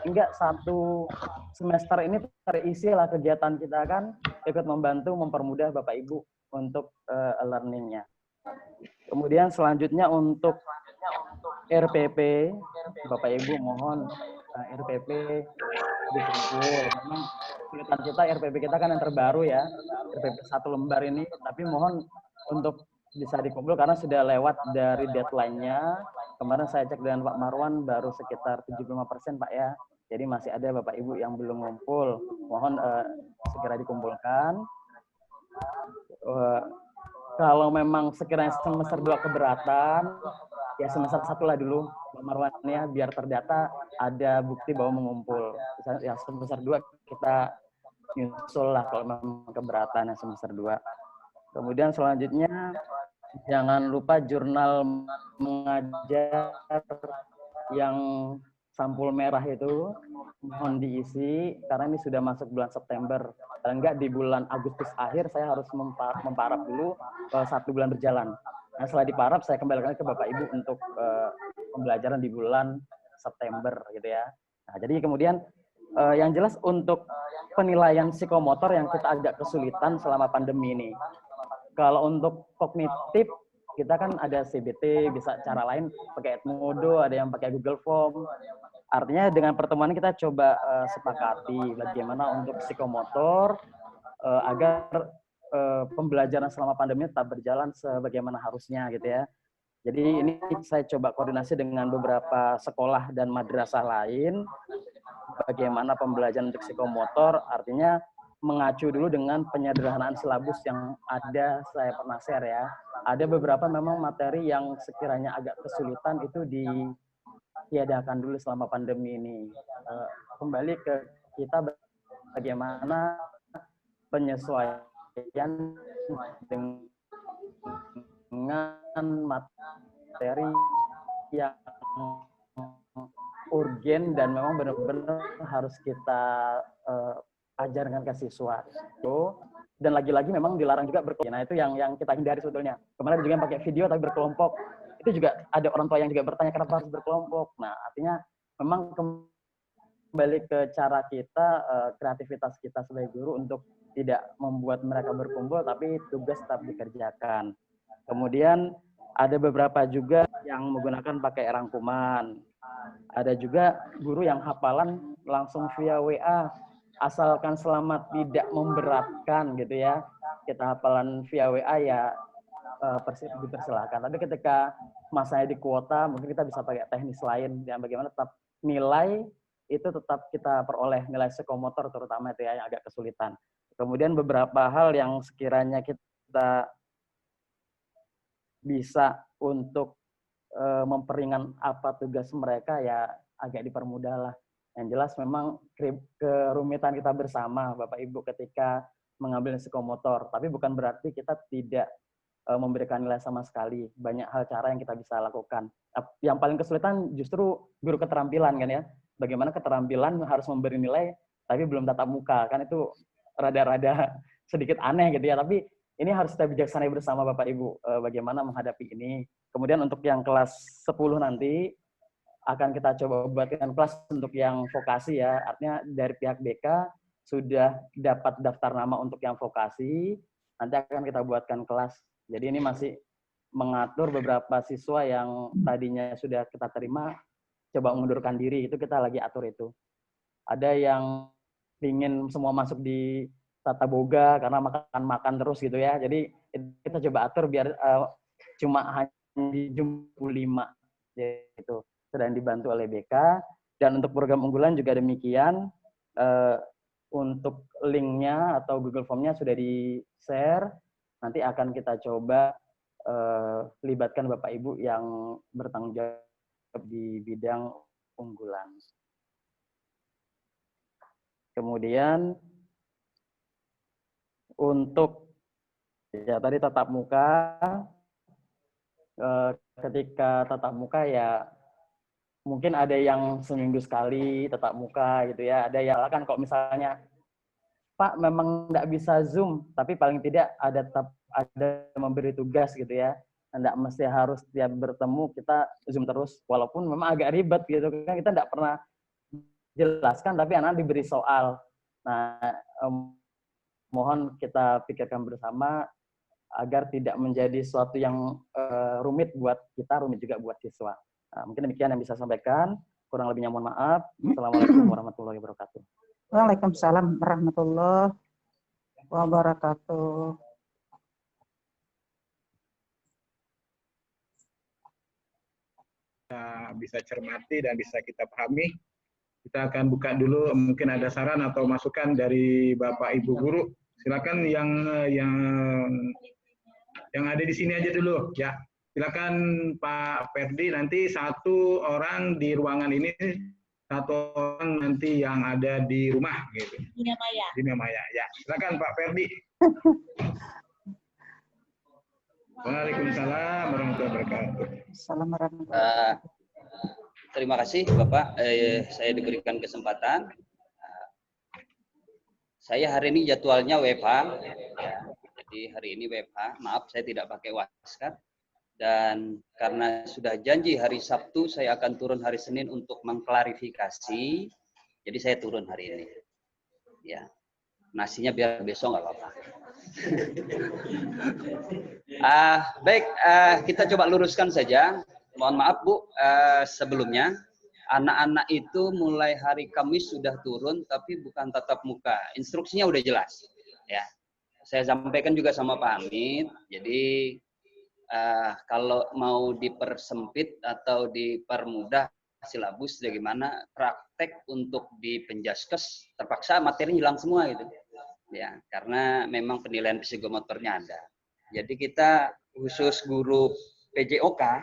Speaker 5: enggak satu semester ini terisi lah kegiatan kita kan, ikut membantu mempermudah Bapak Ibu untuk learning-nya. Kemudian selanjutnya untuk RPP, Bapak Ibu mohon RPP dikumpul. Memang kesulitan kita RPP kita kan yang terbaru ya, RPP 1 lembar ini, tapi mohon untuk bisa dikumpul karena sudah lewat dari deadline-nya. Kemarin saya cek dengan Pak Marwan baru sekitar 75% Pak ya. Jadi masih ada Bapak Ibu yang belum ngumpul. Mohon segera dikumpulkan. Kalau memang sekiranya semester 2 keberatan, ya semester 1 lah dulu, Pak Marwan ya, biar terdata ada bukti bahwa mengumpul. Ya semester 2 kita nyusul lah kalau memang keberatan ya semester 2. Kemudian selanjutnya, jangan lupa jurnal mengajar yang sampul merah itu mohon diisi karena ini sudah masuk bulan September. Dan enggak di bulan Agustus akhir saya harus memparap dulu 1 bulan berjalan. Nah setelah diparap saya kembalikan ke Bapak Ibu untuk pembelajaran di bulan September gitu ya. Nah jadi kemudian yang jelas untuk penilaian psikomotor yang kita agak kesulitan selama pandemi ini. Kalau untuk kognitif kita kan ada CBT, bisa cara lain pakai Edmodo, ada yang pakai Google Form. Artinya dengan pertemuan ini kita coba sepakati bagaimana untuk psikomotor agar pembelajaran selama pandemi tetap berjalan sebagaimana harusnya gitu ya. Jadi ini saya coba koordinasi dengan beberapa sekolah dan madrasah lain bagaimana pembelajaran untuk psikomotor, artinya mengacu dulu dengan penyederhanaan silabus yang ada saya pernah share ya. Ada beberapa memang materi yang sekiranya agak kesulitan itu ditiadakan dulu selama pandemi ini. Kembali ke kita bagaimana penyesuaian dengan materi yang urgen dan memang benar-benar harus kita ajarkan ke siswa. Dan lagi-lagi memang dilarang juga berkelompok. Nah itu yang kita hindari sebetulnya. Kemarin juga yang pakai video tapi berkelompok. Itu juga ada orang tua yang juga bertanya kenapa harus berkelompok. Nah artinya memang kembali ke cara kita, kreativitas kita sebagai guru untuk tidak membuat mereka berkumpul tapi tugas tetap dikerjakan. Kemudian ada beberapa juga yang menggunakan pakai rangkuman. Ada juga guru yang hafalan langsung via WA. Asalkan selama tidak memberatkan gitu ya, kita hafalan via WA ya dipersilakan. Tapi ketika masanya di kuota, mungkin kita bisa pakai teknis lain yang bagaimana tetap nilai itu tetap kita peroleh, nilai psikomotor terutama itu ya yang agak kesulitan. Kemudian beberapa hal yang sekiranya kita bisa untuk memperingan apa tugas mereka ya agak dipermudah lah. Yang jelas memang kerumitan kita bersama Bapak Ibu ketika mengambil psikomotor, tapi bukan berarti kita tidak memberikan nilai sama sekali. Banyak hal cara yang kita bisa lakukan. Yang paling kesulitan justru guru keterampilan kan ya. Bagaimana keterampilan harus memberi nilai tapi belum tatap muka, kan itu rada-rada sedikit aneh gitu ya. Tapi ini harus kita bijaksanai bersama Bapak Ibu bagaimana menghadapi ini. Kemudian untuk yang kelas 10 nanti akan kita coba buatkan kelas untuk yang vokasi ya. Artinya dari pihak BK sudah dapat daftar nama untuk yang vokasi, nanti akan kita buatkan kelas. Jadi ini masih mengatur beberapa siswa yang tadinya sudah kita terima, coba mengundurkan diri, itu kita lagi atur itu. Ada yang ingin semua masuk di tata boga karena makan terus gitu ya. Jadi kita coba atur biar cuma hanya di jam 5 gitu. Sedang dibantu oleh BK. Dan untuk program unggulan juga demikian. Untuk linknya atau Google Form-nya sudah di-share. Nanti akan kita coba libatkan Bapak Ibu yang bertanggung jawab di bidang unggulan. Kemudian untuk ya tadi tatap muka, ketika tatap muka ya mungkin ada yang seminggu sekali tatap muka gitu ya. Ada yang kan kok misalnya Pak memang nggak bisa Zoom, tapi paling tidak ada memberi tugas gitu ya. Nggak mesti harus tiap bertemu kita Zoom terus, walaupun memang agak ribet gitu kan, kita nggak pernah jelaskan, tapi anak diberi soal. Nah, mohon kita pikirkan bersama agar tidak menjadi sesuatu yang rumit buat kita, rumit juga buat siswa. Nah, mungkin demikian yang bisa saya sampaikan. Kurang lebihnya mohon maaf. Assalamualaikum warahmatullahi wabarakatuh.
Speaker 3: Waalaikumsalam warahmatullahi wabarakatuh.
Speaker 1: Bisa cermati dan bisa kita pahami. Kita akan buka dulu, mungkin ada saran atau masukan dari Bapak Ibu guru. Silakan yang ada di sini aja dulu, ya. Silakan Pak Ferdi, nanti satu orang di ruangan ini, satu orang nanti yang ada di rumah, gitu. Di Maya, ya. Silakan Pak Ferdi. Waalaikumsalam warahmatullahi wabarakatuh.
Speaker 3: Assalamualaikum.
Speaker 6: Terima kasih Bapak, saya diberikan kesempatan. Saya hari ini jadwalnya WFH, ya. Jadi hari ini WFH. Maaf saya tidak pakai masker. Dan karena sudah janji hari Sabtu saya akan turun hari Senin untuk mengklarifikasi. Jadi saya turun hari ini. Ya, nasinya biar besok nggak apa-apa. Baik, kita coba luruskan saja. Mohon maaf Bu, sebelumnya anak-anak itu mulai hari Kamis sudah turun, tapi bukan tatap muka. Instruksinya udah jelas, ya. Saya sampaikan juga sama Pak Hamid. Jadi kalau mau dipersempit atau dipermudah silabus, bagaimana praktek untuk di Penjaskes terpaksa materi hilang semua gitu, ya. Karena memang penilaian psikomotornya ada. Jadi kita khusus guru PJOK.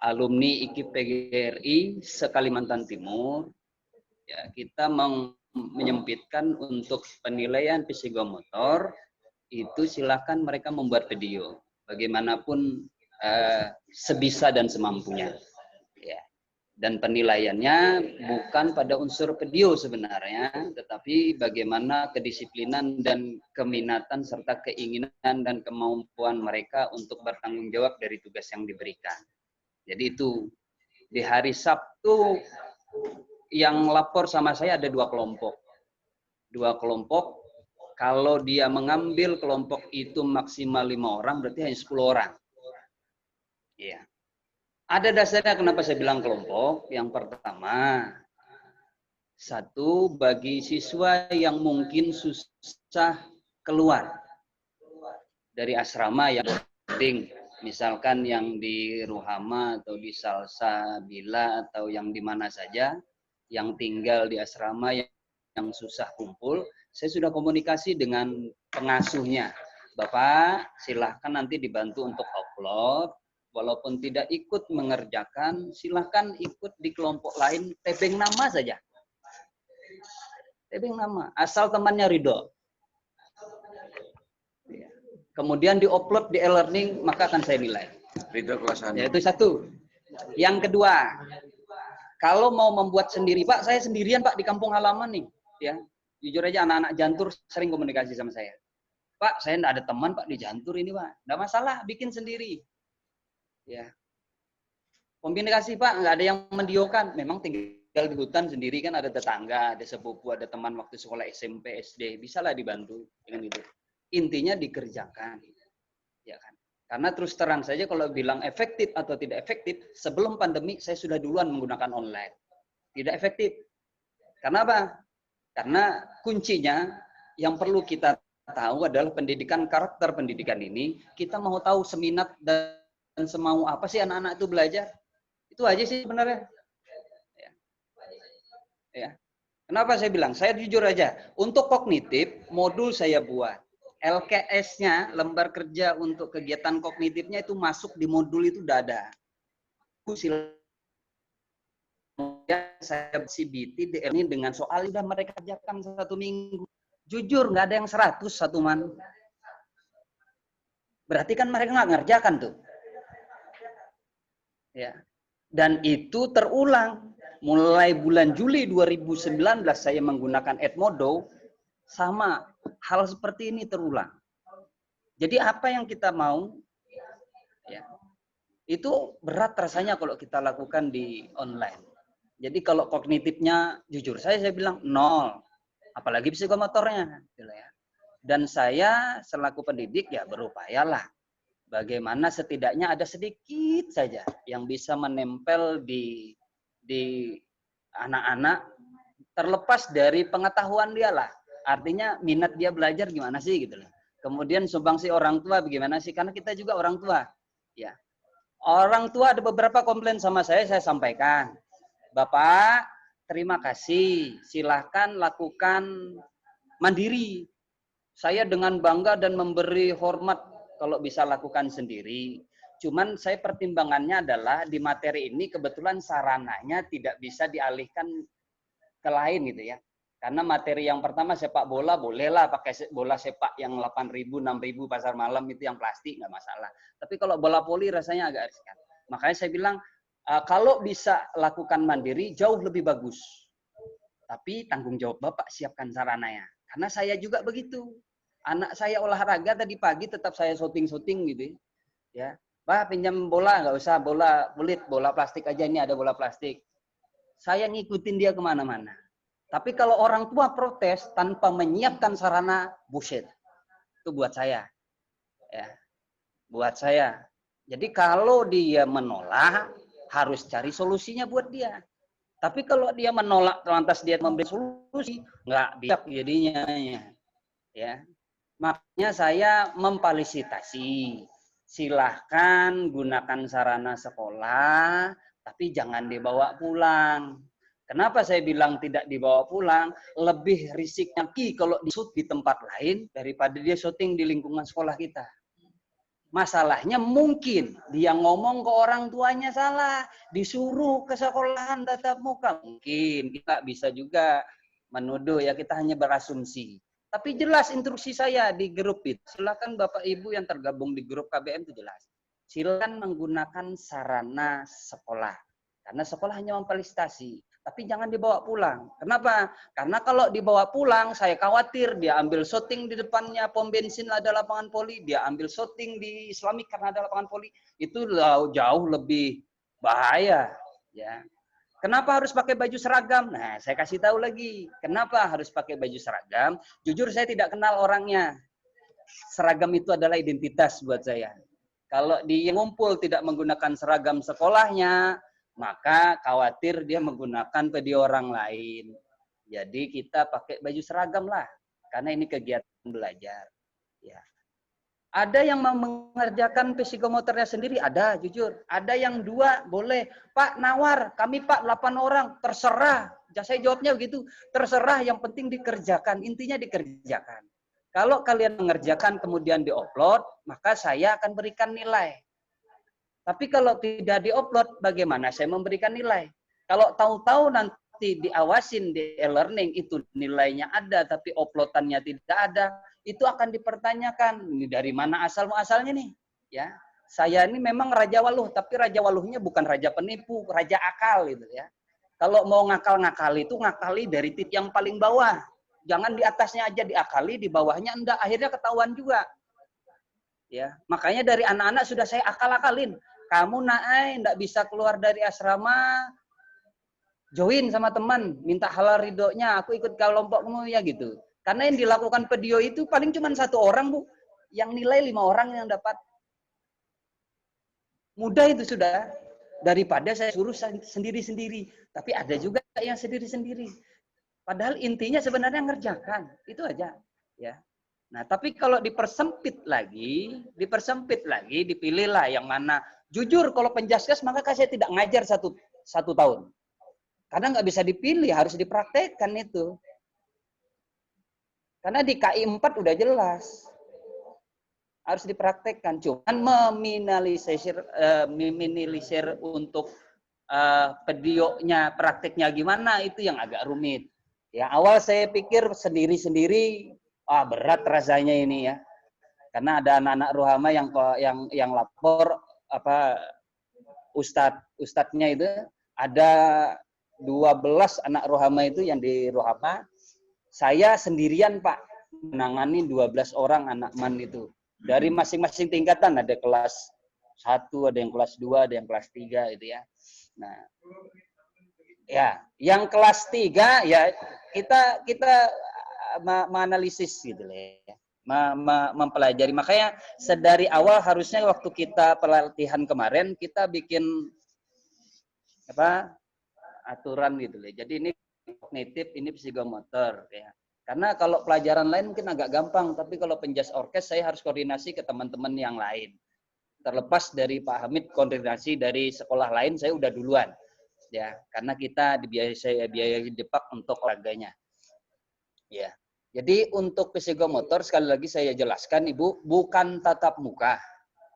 Speaker 6: Alumni IKIP PGRI se-Kalimantan Timur, ya, kita menyempitkan untuk penilaian psikomotor itu silakan mereka membuat video, bagaimanapun sebisa dan semampunya, ya. Dan penilaiannya bukan pada unsur video sebenarnya, tetapi bagaimana kedisiplinan dan keminatan serta keinginan dan kemampuan mereka untuk bertanggung jawab dari tugas yang diberikan. Jadi itu, di hari Sabtu yang lapor sama saya ada 2 kelompok. 2 kelompok, kalau dia mengambil kelompok itu maksimal 5 orang, berarti hanya 10 orang. Iya. Ada dasarnya kenapa saya bilang kelompok. Yang pertama, satu, bagi siswa yang mungkin susah keluar dari asrama yang boarding. Misalkan yang di Ruhama atau di Salsabila atau yang di mana saja, yang tinggal di asrama yang susah kumpul, saya sudah komunikasi dengan pengasuhnya. Bapak, silahkan nanti dibantu untuk upload, walaupun tidak ikut mengerjakan, silahkan ikut di kelompok lain, tebeng nama saja. Tebeng nama, asal temannya ridho. Kemudian diupload di e-learning, maka akan saya nilai. Ya, itu satu. Yang kedua, kalau mau membuat sendiri, Pak, saya sendirian Pak di kampung halaman nih. Ya, jujur aja anak-anak Jantur sering komunikasi sama saya. Pak, saya enggak ada teman Pak di Jantur ini Pak. Enggak masalah, bikin sendiri. Ya. Komunikasi Pak, enggak ada yang mendiokan. Memang tinggal di hutan sendiri kan, ada tetangga, ada sepupu, ada teman waktu sekolah SMP, SD, bisalah dibantu dengan itu. Intinya dikerjakan, ya kan. Karena terus terang saja kalau bilang efektif atau tidak efektif, sebelum pandemi saya sudah duluan menggunakan online. Tidak efektif. Karena apa? Karena kuncinya yang perlu kita tahu adalah pendidikan, karakter pendidikan ini. Kita mau tahu seminat dan semau apa sih anak-anak itu belajar. Itu aja sih sebenarnya. Ya. Kenapa saya bilang? Saya jujur aja. Untuk kognitif, modul saya buat. LKS-nya, lembar kerja untuk kegiatan kognitifnya itu masuk di modul itu udah ada. Saya CBT ini dengan soal udah mereka kerjakan 1 minggu. Jujur, nggak ada yang 100 satu man. Berarti kan mereka nggak ngerjakan tuh. Ya. Dan itu terulang. Mulai bulan Juli 2019 saya menggunakan Edmodo, sama hal seperti ini terulang. Jadi apa yang kita mau, ya, itu berat rasanya kalau kita lakukan di online. Jadi kalau kognitifnya, jujur saya bilang 0, apalagi psikomotornya. Dan saya selaku pendidik ya berupayalah bagaimana setidaknya ada sedikit saja yang bisa menempel di anak-anak, terlepas dari pengetahuan dia lah. Artinya minat dia belajar gimana sih gitu loh. Kemudian sumbangsi orang tua bagaimana sih, karena kita juga orang tua. Ya. Orang tua ada beberapa komplain sama saya sampaikan. Bapak, terima kasih. Silahkan lakukan mandiri. Saya dengan bangga dan memberi hormat kalau bisa lakukan sendiri. Cuman saya pertimbangannya adalah di materi ini kebetulan sarananya tidak bisa dialihkan ke lain gitu ya. Karena materi yang pertama sepak bola bolehlah pakai bola sepak yang 8.000, 6.000 pasar malam itu yang plastik nggak masalah. Tapi kalau bola voli rasanya agak riskan. Makanya saya bilang kalau bisa lakukan mandiri jauh lebih bagus. Tapi tanggung jawab Bapak siapkan sarananya. Karena saya juga begitu. Anak saya olahraga tadi pagi tetap saya syuting-syuting gitu ya. Pak, pinjam bola, nggak usah bola kulit, bola plastik aja, ini ada bola plastik. Saya ngikutin dia kemana-mana. Tapi kalau orang tua protes tanpa menyiapkan sarana, bullshit. Itu buat saya. Ya, buat saya. Jadi kalau dia menolak, harus cari solusinya buat dia. Tapi kalau dia menolak, lantas dia memberi solusi, nggak bijak jadinya. Ya. Makanya saya memfasilitasi. Silahkan gunakan sarana sekolah, tapi jangan dibawa pulang. Kenapa saya bilang tidak dibawa pulang? Lebih risiknya kalau di-shoot di tempat lain daripada dia syuting di lingkungan sekolah kita. Masalahnya mungkin dia ngomong ke orang tuanya salah, disuruh ke sekolahan tatap muka. Mungkin kita bisa juga menuduh ya, kita hanya berasumsi. Tapi jelas instruksi saya di grup itu. Silakan Bapak Ibu yang tergabung di grup KBM itu jelas. Silakan menggunakan sarana sekolah. Karena sekolah hanya memfasilitasi. Tapi jangan dibawa pulang. Kenapa? Karena kalau dibawa pulang, saya khawatir dia ambil syuting di depannya pom bensin ada lapangan voli. Dia ambil syuting di Islamik karena ada lapangan voli. Itu jauh lebih bahaya. Ya. Kenapa harus pakai baju seragam? Nah, saya kasih tahu lagi. Kenapa harus pakai baju seragam? Jujur saya tidak kenal orangnya. Seragam itu adalah identitas buat saya. Kalau dia ngumpul tidak menggunakan seragam sekolahnya, maka khawatir dia menggunakan video orang lain. Jadi kita pakai baju seragam lah. Karena ini kegiatan belajar. Ya. Ada yang mengerjakan psikomotornya sendiri, ada jujur. Ada yang 2, boleh. Pak, nawar, kami Pak 8 orang, terserah. Saya jawabnya begitu, terserah, yang penting dikerjakan. Intinya dikerjakan. Kalau kalian mengerjakan kemudian diupload, maka saya akan berikan nilai. Tapi kalau tidak diupload, bagaimana saya memberikan nilai? Kalau tahu-tahu nanti diawasin di e-learning itu nilainya ada, tapi uploadannya tidak ada, itu akan dipertanyakan, ini dari mana asal-muasalnya nih? Ya, saya ini memang Raja Waluh, tapi Raja Waluhnya bukan raja penipu, raja akal gitu ya. Kalau mau ngakal-ngakali itu ngakali dari titik yang paling bawah. Jangan di atasnya aja diakali, di bawahnya enggak, akhirnya ketahuan juga. Ya, makanya dari anak-anak sudah saya akal-akalin. Kamu naik enggak bisa keluar dari asrama, join sama teman, minta halal ridhonya, aku ikut kelompokmu ya gitu. Karena yang dilakukan video itu paling cuma 1 orang, Bu. Yang nilai 5 orang yang dapat. Mudah itu sudah, daripada saya suruh sendiri-sendiri. Tapi ada juga yang sendiri-sendiri. Padahal intinya sebenarnya ngerjakan, itu aja, ya. Nah, tapi kalau dipersempit lagi, dipilihlah yang mana. Jujur, kalau penjaskes maka saya tidak ngajar satu tahun. Karena nggak bisa dipilih, harus dipraktekkan itu. Karena di KI 4 udah jelas. Harus dipraktekkan. Cuman meminimalisir untuk pedionya, prakteknya gimana, itu yang agak rumit. Ya, awal saya pikir sendiri-sendiri, berat rasanya ini ya. Karena ada anak-anak ruhama yang lapor ustadznya itu ada 12 anak rohama itu yang di rohama. Saya sendirian, Pak, menangani 12 orang anak man itu. Dari masing-masing tingkatan, ada kelas 1, ada yang kelas 2, ada yang kelas 3 itu ya. Nah, ya, yang kelas 3 ya kita menganalisis gitu ya. Mempelajari. Makanya sedari awal harusnya waktu kita pelatihan kemarin kita bikin aturan gitu loh. Jadi ini kognitif, ini psikomotor ya. Karena kalau pelajaran lain mungkin agak gampang, tapi kalau penjas orkes saya harus koordinasi ke teman-teman yang lain. Terlepas dari Pak Hamid koordinasi dari sekolah lain, saya udah duluan. Ya, karena kita dibiayai Jepang untuk olahraganya. Ya. Jadi untuk psikomotor sekali lagi saya jelaskan Ibu, bukan tatap muka.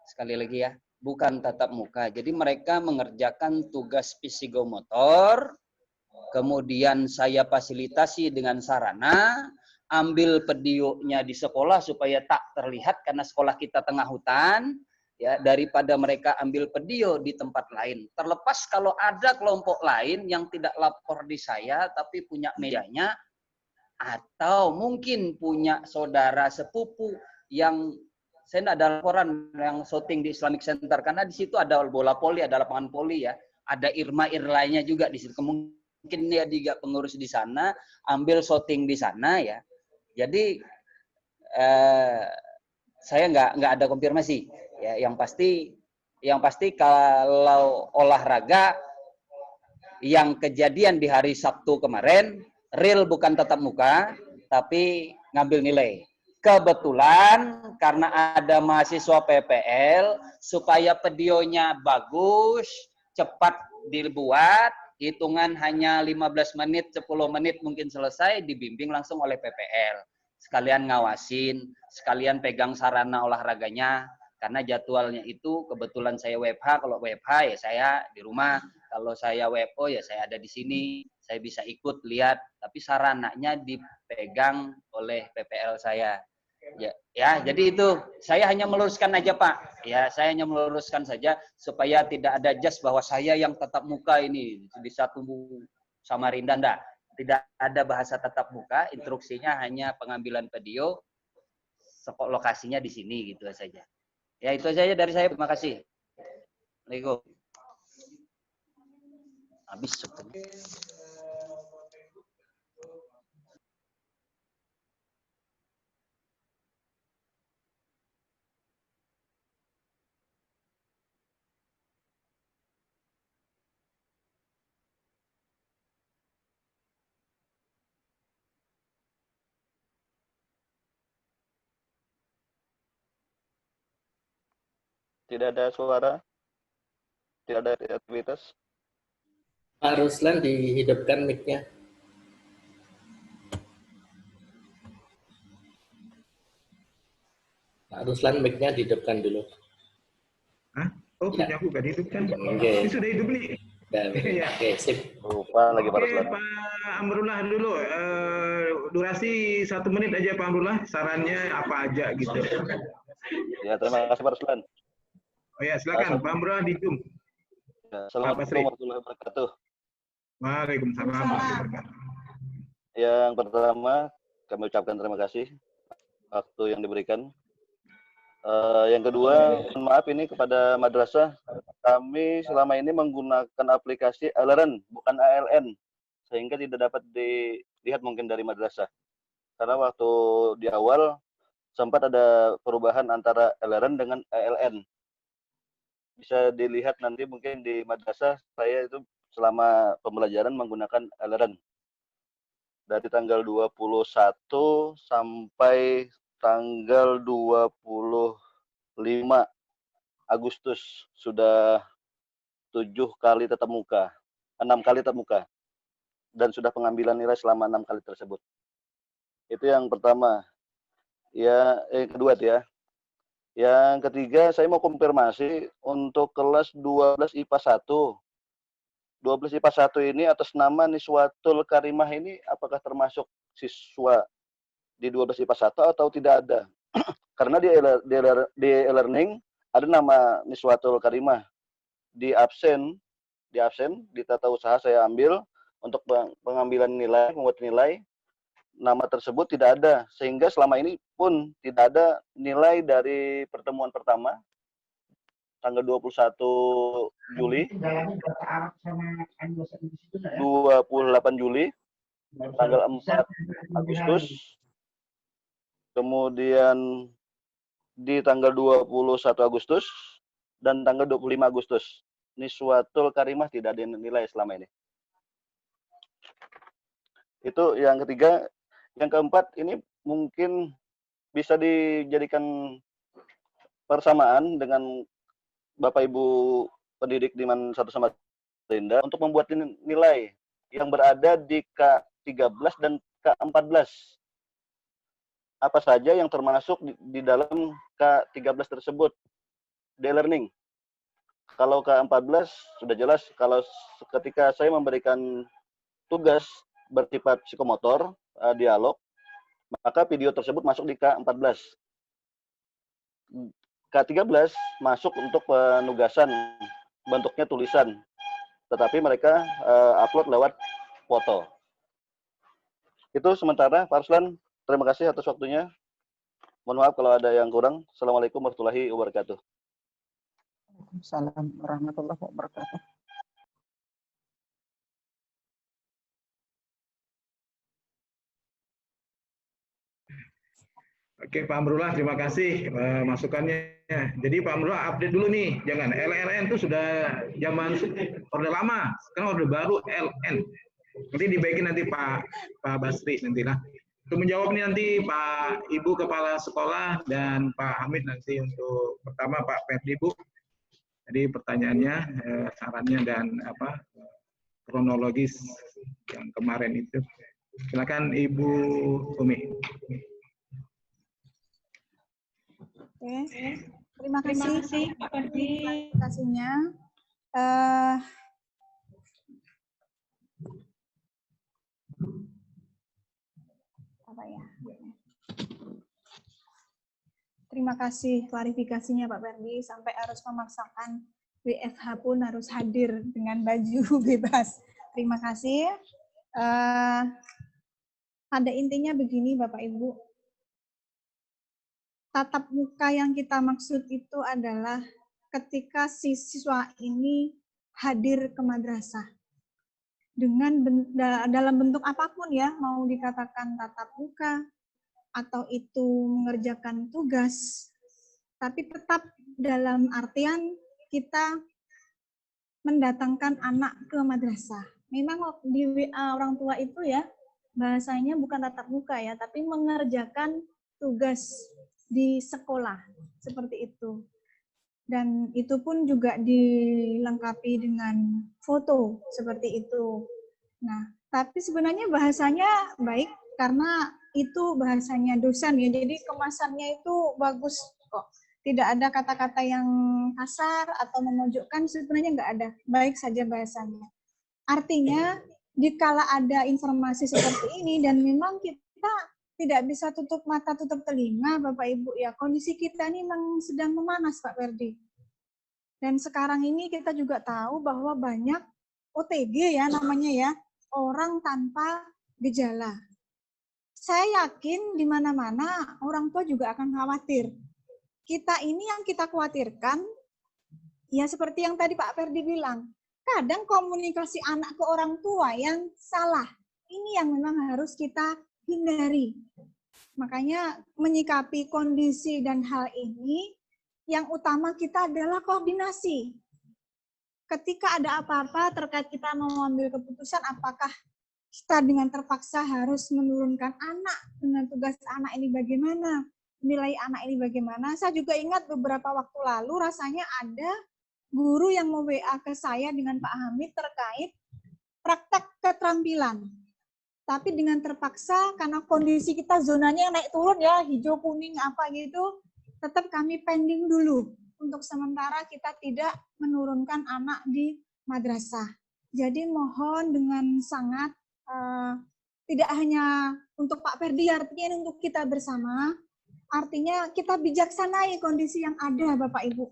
Speaker 6: Sekali lagi ya, bukan tatap muka. Jadi mereka mengerjakan tugas psikomotor, kemudian saya fasilitasi dengan sarana, ambil pedionya di sekolah supaya tak terlihat karena sekolah kita tengah hutan, ya, daripada mereka ambil pedio di tempat lain. Terlepas kalau ada kelompok lain yang tidak lapor di saya tapi punya mejanya, atau mungkin punya saudara sepupu yang saya tidak ada laporan yang syuting di Islamic Center karena di situ ada bola poli, ada lapangan poli ya, ada irma-irlanya juga di situ. Mungkin dia juga pengurus di sana, ambil syuting di sana ya. Jadi saya nggak ada konfirmasi ya. Yang pasti kalau olahraga yang kejadian di hari Sabtu kemarin real bukan tatap muka, tapi ngambil nilai. Kebetulan karena ada mahasiswa PPL, supaya pedionya bagus, cepat dibuat, hitungan hanya 15 menit, 10 menit mungkin selesai, dibimbing langsung oleh PPL. Sekalian ngawasin, sekalian pegang sarana olahraganya, karena jadwalnya itu kebetulan saya WFH, kalau WFH ya saya di rumah, kalau saya WFO ya saya ada di sini, saya bisa ikut lihat, tapi sarananya dipegang oleh PPL saya. Ya, jadi itu saya hanya meluruskan aja Pak. Ya, saya hanya meluruskan saja supaya tidak ada jas bahwa saya yang tatap muka ini di satu Samarinda, enggak. Tidak ada bahasa tatap muka, instruksinya hanya pengambilan video, lokasinya di sini gitu saja. Ya, itu saja dari saya. Terima kasih. Assalamualaikum. Habis sebetulnya.
Speaker 7: Tidak ada suara, tidak ada aktivitas.
Speaker 8: Pak Ruslan dihidupkan mic-nya. Pak Ruslan mic-nya dihidupkan dulu.
Speaker 1: Hah? Oh, punya aku gak dihidupkan.
Speaker 8: Oke.
Speaker 1: Ini sudah hidup nih.
Speaker 8: Ya. Oke, sip.
Speaker 7: Lupa lagi Pak Ruslan.
Speaker 1: Pak Amrullah dulu. Durasi 1 menit aja Pak Amrullah. Sarannya apa aja gitu.
Speaker 7: Ya, terima kasih Pak Ruslan.
Speaker 1: Oh ya, silakan Pak Amrullah di Zoom.
Speaker 7: Ya, Assalamualaikum warahmatullahi wabarakatuh.
Speaker 1: Waalaikumsalam warahmatullahi wabarakatuh.
Speaker 7: Yang pertama, kami ucapkan terima kasih waktu yang diberikan. Yang kedua, mohon maaf ini kepada madrasah, kami selama ini menggunakan aplikasi LRN, bukan ALN, sehingga tidak dapat dilihat mungkin dari madrasah. Karena waktu di awal sempat ada perubahan antara LRN dengan ALN. bisa dilihat nanti mungkin di madrasah saya itu selama pembelajaran menggunakan e-learn. Dari tanggal 21 sampai tanggal 25 Agustus sudah 7 kali tatap muka, 6 kali tatap muka, dan sudah pengambilan nilai selama 6 kali tersebut. Itu yang pertama. Ya, kedua ya. Yang ketiga, saya mau konfirmasi untuk kelas 12 IPA 1. 12 IPA 1 ini atas nama Niswatul Karimah ini apakah termasuk siswa di 12 IPA 1 atau tidak ada? Karena di e-learning ada nama Niswatul Karimah. Di absen di tata usaha saya ambil untuk pengambilan nilai, membuat nilai, nama tersebut tidak ada. Sehingga selama ini pun tidak ada nilai dari pertemuan pertama tanggal 21 Juli, 28 Juli, tanggal 4 Agustus, kemudian di tanggal 21 Agustus, dan tanggal 25 Agustus. Niswatul Karimah tidak ada nilai selama ini. Itu yang ketiga. Yang keempat, ini mungkin bisa dijadikan persamaan dengan Bapak Ibu pendidik di Satu Samarinda untuk membuat nilai yang berada di K13 dan K14. Apa saja yang termasuk di dalam K13 tersebut? D-learning. Kalau K14 sudah jelas, kalau ketika saya memberikan tugas bersifat psikomotor, dialog, maka video tersebut masuk di K14. K13 masuk untuk penugasan, bentuknya tulisan, tetapi mereka upload lewat foto. Itu sementara, Pak Ruslan, terima kasih atas waktunya. Mohon maaf kalau ada yang kurang. Assalamualaikum warahmatullahi wabarakatuh.
Speaker 3: Waalaikumsalam warahmatullahi wabarakatuh.
Speaker 1: Oke, Pak Amrullah, terima kasih masukannya. Jadi Pak Amrullah update dulu nih, jangan LRN itu sudah zaman orde lama, sekarang orde baru LN. Nanti dibaikin nanti Pak Basri nantilah. Untuk menjawab nih nanti Pak Ibu Kepala Sekolah dan Pak Hamid nanti untuk pertama Pak Ferdi Bu. Jadi pertanyaannya, sarannya dan kronologis yang kemarin itu. Silakan Ibu Umi.
Speaker 4: Oke, terima kasih Pak Ferdi kasihnya. Terima kasih klarifikasinya Pak Ferdi, sampai harus memaksakan WFH pun harus hadir dengan baju bebas. Terima kasih. Pada intinya begini Bapak Ibu, tatap muka yang kita maksud itu adalah ketika siswa ini hadir ke madrasah dengan dalam bentuk apapun ya, mau dikatakan tatap muka atau itu mengerjakan tugas, tapi tetap dalam artian kita mendatangkan anak ke madrasah. Memang di WA orang tua itu ya bahasanya bukan tatap muka ya, tapi mengerjakan tugas di sekolah, seperti itu. Dan itu pun juga dilengkapi dengan foto, seperti itu. Nah, tapi sebenarnya bahasanya baik, karena itu bahasanya dosen ya, jadi kemasannya itu bagus kok. Tidak ada kata-kata yang kasar atau memojokkan, sebenarnya nggak ada, baik saja bahasanya. Artinya, dikala ada informasi seperti ini, dan memang kita tidak bisa tutup mata, tutup telinga, Bapak Ibu ya. Kondisi kita ini memang sedang memanas, Pak Ferdi. Dan sekarang ini kita juga tahu bahwa banyak OTG ya namanya ya, orang tanpa gejala. Saya yakin di mana-mana orang tua juga akan khawatir. Kita ini yang kita khawatirkan, ya seperti yang tadi Pak Ferdi bilang, kadang komunikasi anak ke orang tua yang salah. Ini yang memang harus kita hindari. Makanya menyikapi kondisi dan hal ini, yang utama kita adalah koordinasi. Ketika ada apa-apa terkait kita mau mengambil keputusan, apakah kita dengan terpaksa harus menurunkan anak, dengan tugas anak ini bagaimana, nilai anak ini bagaimana. Saya juga ingat beberapa waktu lalu rasanya ada guru yang mau WA ke saya dengan Pak Hamid terkait praktek keterampilan. Tapi dengan terpaksa karena kondisi kita zonanya naik turun ya, hijau kuning apa gitu, tetap kami pending dulu. Untuk sementara kita tidak menurunkan anak di madrasah. Jadi mohon dengan sangat tidak hanya untuk Pak Ferdi, artinya ini untuk kita bersama, artinya kita bijaksanai kondisi yang ada Bapak Ibu.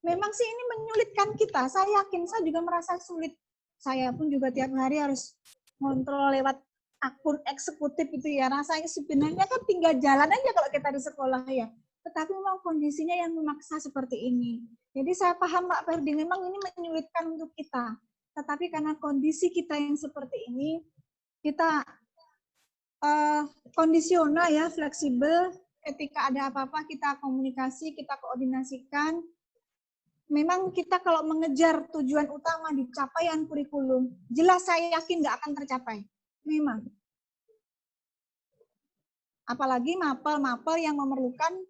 Speaker 4: Memang sih ini menyulitkan kita, saya yakin saya juga merasa sulit. Saya pun juga tiap hari harus kontrol lewat akun eksekutif itu ya, rasanya sebenarnya kan tinggal jalan aja kalau kita di sekolah ya. Tetapi memang kondisinya yang memaksa seperti ini. Jadi saya paham Pak Ferdi, memang ini menyulitkan untuk kita. Tetapi karena kondisi kita yang seperti ini, kita kondisional ya, fleksibel. Ketika ada apa-apa kita komunikasi, kita koordinasikan. Memang kita kalau mengejar tujuan utama di capaian kurikulum, jelas saya yakin nggak akan tercapai. Memang. Apalagi mapel-mapel yang memerlukan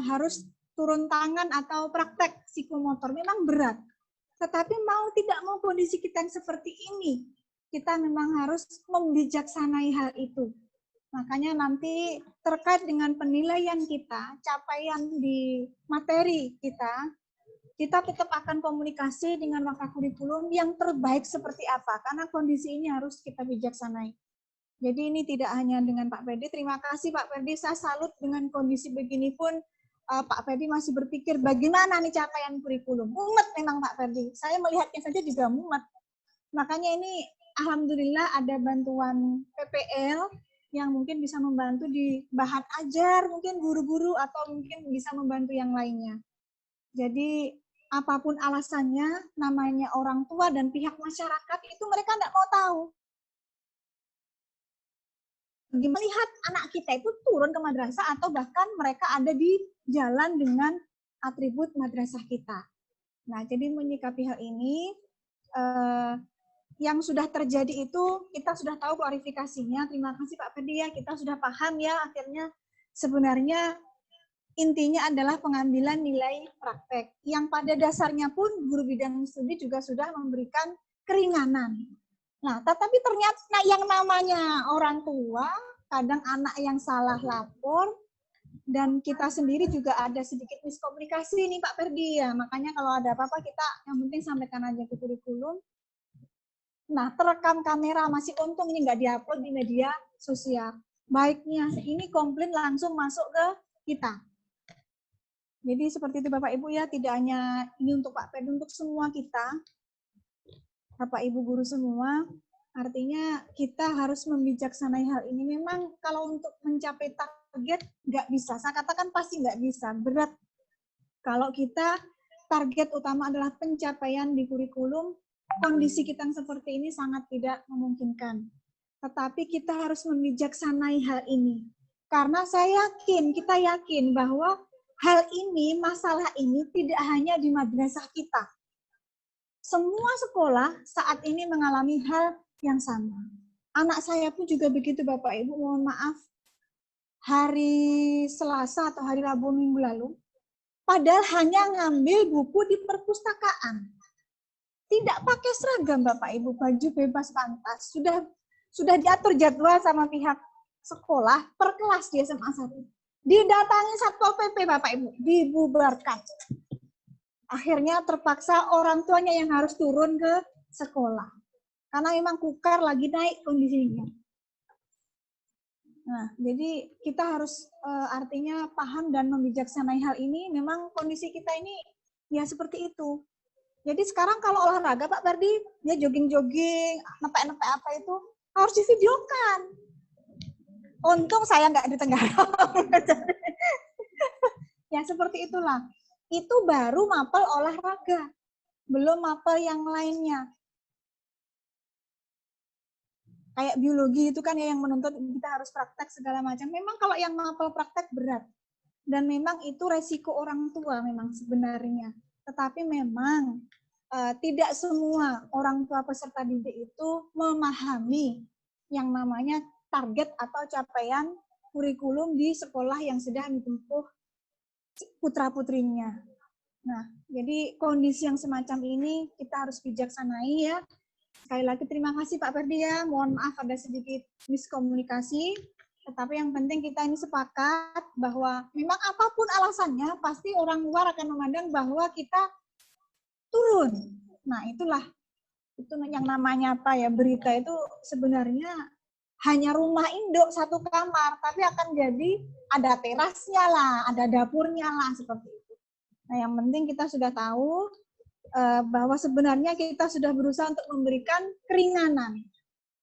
Speaker 4: harus turun tangan atau praktek psikomotor, memang berat. Tetapi mau tidak mau kondisi kita yang seperti ini, kita memang harus membijaksanai hal itu. Makanya nanti terkait dengan penilaian kita, capaian di materi kita tetap akan komunikasi dengan Wakakurikulum yang terbaik seperti apa, karena kondisi ini harus kita bijaksanai. Jadi ini tidak hanya dengan Pak Ferdi, terima kasih Pak Ferdi, saya salut dengan kondisi begini pun Pak Ferdi masih berpikir bagaimana nih capaian kurikulum. Mumet memang Pak Ferdi, saya melihatnya saja juga mumet. Makanya ini alhamdulillah ada bantuan PPL yang mungkin bisa membantu di bahan ajar, mungkin guru-guru atau mungkin bisa membantu yang lainnya. Jadi apapun alasannya, namanya orang tua dan pihak masyarakat itu mereka tidak mau tahu. Melihat anak kita itu turun ke madrasah atau bahkan mereka ada di jalan dengan atribut madrasah kita. Nah, jadi menyikapi hal ini, yang sudah terjadi itu kita sudah tahu klarifikasinya. Terima kasih Pak Ferdi ya, kita sudah paham ya akhirnya sebenarnya intinya adalah pengambilan nilai praktek. Yang pada dasarnya pun guru bidang studi juga sudah memberikan keringanan. Nah, tetapi ternyata yang namanya orang tua, kadang anak yang salah lapor, dan kita sendiri juga ada sedikit miskomunikasi nih Pak Ferdi ya. Makanya kalau ada apa-apa kita yang penting sampaikan aja ke kurikulum. Nah, terekam kamera masih untung ini nggak diupload di media sosial. Baiknya ini komplain langsung masuk ke kita. Jadi seperti itu Bapak Ibu ya, tidak hanya ini untuk Pak Ferdi, untuk semua kita. Bapak Ibu guru semua, artinya kita harus membijaksanai hal ini. Memang kalau untuk mencapai target nggak bisa, saya katakan pasti nggak bisa, berat. Kalau kita target utama adalah pencapaian di kurikulum, kondisi kita yang seperti ini sangat tidak memungkinkan. Tetapi kita harus membijaksanai hal ini. Karena kita yakin bahwa hal ini, masalah ini tidak hanya di madrasah kita. Semua sekolah saat ini mengalami hal yang sama. Anak saya pun juga begitu Bapak Ibu, mohon maaf. Hari Selasa atau hari Rabu minggu lalu, padahal hanya ngambil buku di perpustakaan. Tidak pakai seragam Bapak Ibu, baju bebas pantas. Sudah diatur jadwal sama pihak sekolah per kelas di SMA 1. Didatangi Satpol PP Bapak Ibu, dibubarkan. Akhirnya terpaksa orang tuanya yang harus turun ke sekolah. Karena memang kukar lagi naik kondisinya. Nah, jadi kita harus artinya paham dan membijaksanai hal ini. Memang kondisi kita ini ya seperti itu. Jadi sekarang kalau olahraga Pak Ferdi, dia jogging-jogging, nepek-nepek apa itu, harus divideokan. Untung saya nggak di Tenggarong. Ya seperti itulah. Itu baru mapel olahraga, belum mapel yang lainnya. Kayak biologi itu kan ya yang menuntut kita harus praktek segala macam. Memang kalau yang mapel praktek berat. Dan memang itu resiko orang tua memang sebenarnya. Tetapi memang tidak semua orang tua peserta didik itu memahami yang namanya target atau capaian kurikulum di sekolah yang sedang ditempuh putra-putrinya. Nah, jadi kondisi yang semacam ini kita harus bijaksanai ya. Sekali lagi terima kasih Pak Ferdi ya. Mohon maaf ada sedikit miskomunikasi. Tetapi yang penting kita ini sepakat bahwa memang apapun alasannya pasti orang luar akan memandang bahwa kita turun. Nah, itu yang namanya apa ya, berita itu sebenarnya hanya rumah induk satu kamar, tapi akan jadi ada terasnya lah, ada dapurnya lah, seperti itu. Nah, yang penting kita sudah tahu bahwa sebenarnya kita sudah berusaha untuk memberikan keringanan.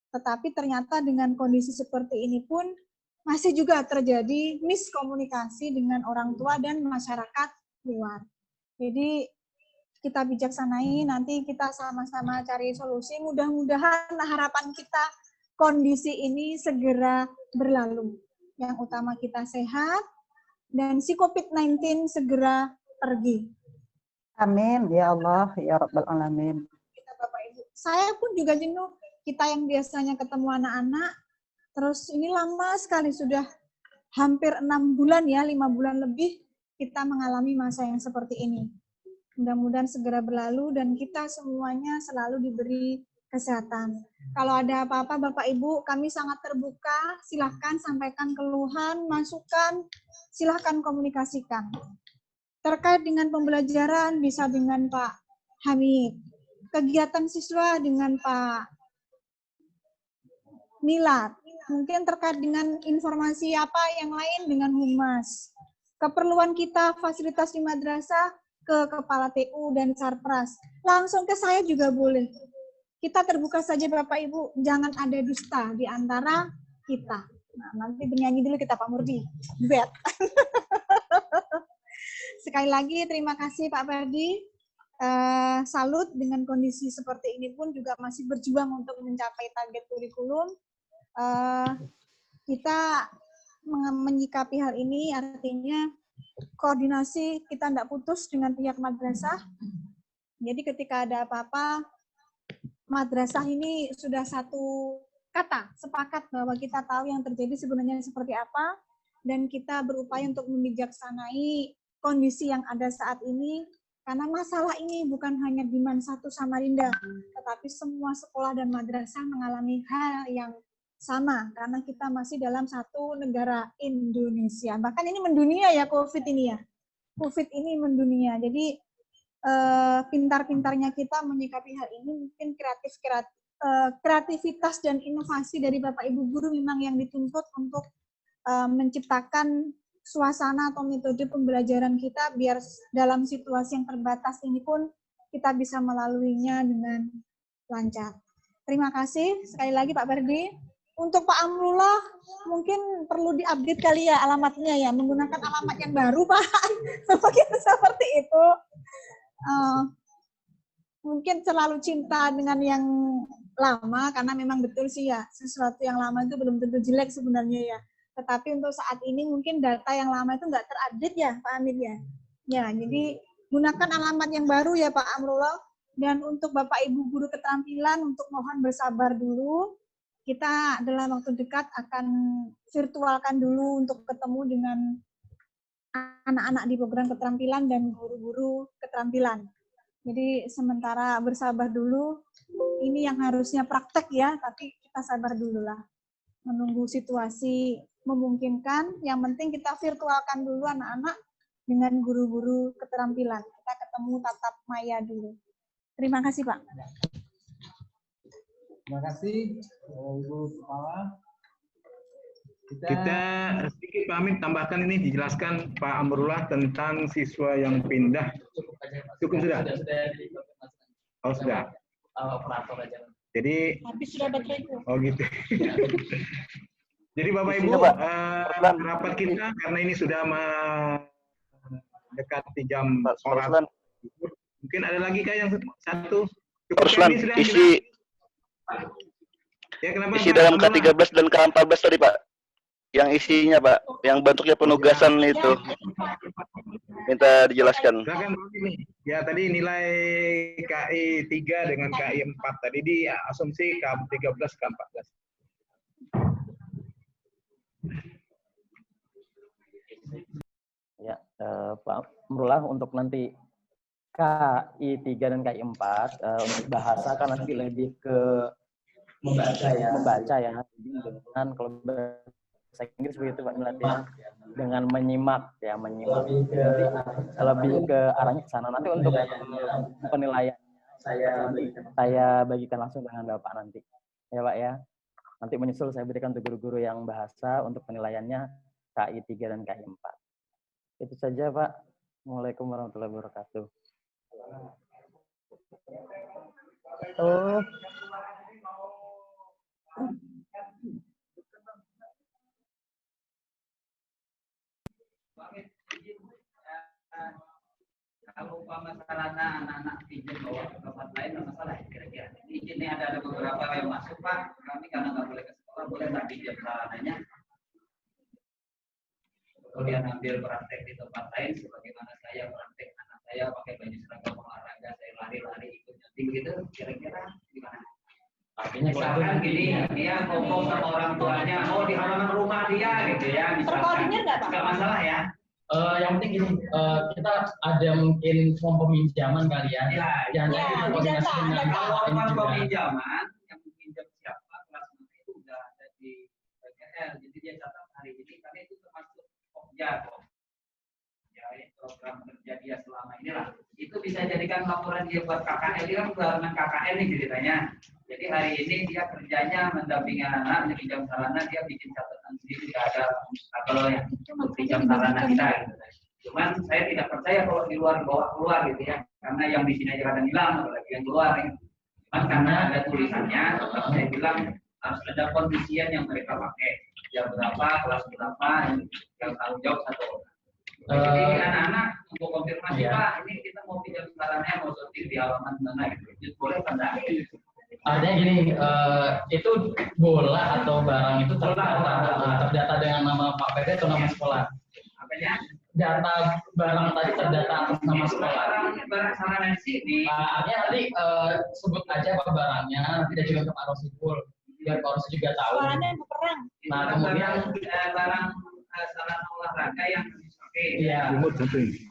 Speaker 4: Tetapi ternyata dengan kondisi seperti ini pun masih juga terjadi miskomunikasi dengan orang tua dan masyarakat luar. Jadi kita bijaksanai, nanti kita sama-sama cari solusi. Mudah-mudahan harapan kita kondisi ini segera berlalu. Yang utama kita sehat dan si COVID-19 segera pergi.
Speaker 3: Amin ya Allah ya Rabbal Alamin.
Speaker 4: Kita Bapak Ibu. Saya pun juga jenuh. Kita yang biasanya ketemu anak-anak, terus ini lama sekali, sudah hampir 6 bulan ya, 5 bulan lebih kita mengalami masa yang seperti ini. Mudah-mudahan segera berlalu dan kita semuanya selalu diberi kesehatan. Kalau ada apa-apa Bapak Ibu, kami sangat terbuka, silahkan sampaikan keluhan, masukan, silahkan komunikasikan. Terkait dengan pembelajaran bisa dengan Pak Hamid, kegiatan siswa dengan Pak Milat, mungkin terkait dengan informasi apa yang lain dengan Humas. Keperluan kita fasilitas di madrasah ke Kepala TU dan Sarpras. Langsung ke saya juga boleh. Kita terbuka saja Bapak Ibu, jangan ada dusta di antara kita. Nah, nanti bernyanyi dulu kita Pak Murdi. Bet. Sekali lagi terima kasih Pak Ferdi. Salut dengan kondisi seperti ini pun juga masih berjuang untuk mencapai target kurikulum. Kita menyikapi hal ini artinya koordinasi kita tidak putus dengan pihak madrasah. Jadi ketika ada apa-apa, madrasah ini sudah satu kata, sepakat bahwa kita tahu yang terjadi sebenarnya seperti apa, dan kita berupaya untuk membijaksanai kondisi yang ada saat ini, karena masalah ini bukan hanya di Man 1 Samarinda, tetapi semua sekolah dan madrasah mengalami hal yang sama, karena kita masih dalam satu negara Indonesia. Bahkan ini mendunia ya, COVID ini ya. COVID ini mendunia. Jadi pintar-pintarnya kita menyikapi hal ini, mungkin kreativitas dan inovasi dari Bapak Ibu Guru memang yang dituntut untuk menciptakan suasana atau metode pembelajaran kita biar dalam situasi yang terbatas ini pun kita bisa melaluinya dengan lancar. Terima kasih sekali lagi Pak Ferdi. Untuk Pak Amrullah mungkin perlu diupdate kali ya alamatnya ya, menggunakan alamat yang baru Pak. Mungkin seperti itu. Mungkin selalu cinta dengan yang lama, karena memang betul sih ya, sesuatu yang lama itu belum tentu jelek sebenarnya ya. Tetapi untuk saat ini mungkin data yang lama itu nggak terupdate ya Pak Amir ya. Ya, jadi gunakan alamat yang baru ya Pak Amrullah. Dan untuk Bapak Ibu Guru keterampilan, untuk mohon bersabar dulu. Kita dalam waktu dekat akan virtualkan dulu untuk ketemu dengan anak-anak di program keterampilan dan guru-guru keterampilan. Jadi sementara bersabar dulu, ini yang harusnya praktek ya, tapi kita sabar dulu lah. Menunggu situasi memungkinkan, yang penting kita virtualkan dulu anak-anak dengan guru-guru keterampilan. Kita ketemu tatap maya dulu. Terima kasih Pak.
Speaker 9: Terima kasih Ibu Kepala.
Speaker 1: Kita sedikit Pak Amin tambahkan ini, dijelaskan Pak Amrullah tentang siswa yang pindah. Cukup sudah? Oh sudah.
Speaker 8: Operator aja.
Speaker 1: Jadi,
Speaker 4: Habis sudah baterai.
Speaker 1: oh gitu. Jadi Bapak Ibu, rapat kita karena ini sudah mendekati jam sholat. Mungkin ada lagi kah yang satu?
Speaker 7: Ruslan, isi
Speaker 1: Ya, kenapa,
Speaker 7: isi
Speaker 1: Pak?
Speaker 7: dalam K13 dan K14 tadi Pak. yang isinya Pak, yang bentuknya penugasan itu. Minta dijelaskan.
Speaker 1: Ya tadi nilai KI 3 dengan KI 4 tadi di asumsi K13 K14.
Speaker 5: Ya, Pak Murlah, untuk nanti KI 3 dan KI 4 untuk bahasa kan nanti lebih ke membaca ya dengan kalau bahasa Inggris begitu Pak Milat ya, dengan menyimak nanti lebih ke arahnya ke sana. Nanti untuk penilaian saya bagikan langsung dengan Bapak nanti ya Pak ya. Nanti menyusul saya berikan untuk guru-guru yang bahasa untuk penilaiannya KI 3 dan KI 4. Itu saja Pak. Assalamualaikum warahmatullahi wabarakatuh.
Speaker 6: Kalau umpama sarana anak-anak pinjam bawa ke tempat lain, nggak masalah kira-kira. Ini ada beberapa yang masuk Pak, kami karena nggak boleh ke sekolah, boleh nggak pinjam sarananya? Kemudian ambil praktek di tempat lain, sebagaimana saya praktek anak saya pakai baju seragam olahraga, saya lari-lari ikut nyeting gitu, kira-kira gimana? Artinya misalkan gini, dia ngomong sama orang tuanya, oh di halaman rumah dia gitu ya, misalkan nggak masalah ya.
Speaker 10: Yang penting gini, kita ada mungkin form peminjaman kali ya. Yang koordinasi dengan
Speaker 6: form peminjaman, yang meminjam siapa, kelas mana itu udah ada di PGL. Jadi dia catat hari ini, karena itu termasuk objek. Ya, program kerja dia selama inilah. Itu bisa jadikan laporan dia buat KKL, dia kan barengan KKL nih ceritanya. Jadi hari ini dia kerjanya mendampingi anak, pinjam sarana, dia bikin catatan sendiri, tidak ada kalau yang pinjam sarana kita. Gitu. Cuman saya tidak percaya kalau di luar bawa keluar gitu ya, karena yang di sini aja kadang hilang, apalagi yang keluar. Ya. Cuman karena ada tulisannya, tetap saya bilang harus ada kondisian yang mereka pakai. Jam berapa, kelas berapa, yang tanggung jawab satu orang. Jadi anak-anak untuk konfirmasi Pak, ini kita mau pinjam sarana, mau sortir di halaman mana gitu, boleh pada.
Speaker 10: Artinya gini, itu bola atau barang itu terdata dengan nama Pak PD atau nama sekolah?
Speaker 6: Apanya?
Speaker 10: Data barang tadi terdata atas nama sekolah.
Speaker 6: Barang sarana di sini.
Speaker 10: Artinya nanti sebut aja Pak barangnya, nanti dia juga ke Pak Rosipul, biar Pak Rosi juga tahu. Nah kemudian
Speaker 6: barang sarana olahraga yang dipakai.
Speaker 10: Iya.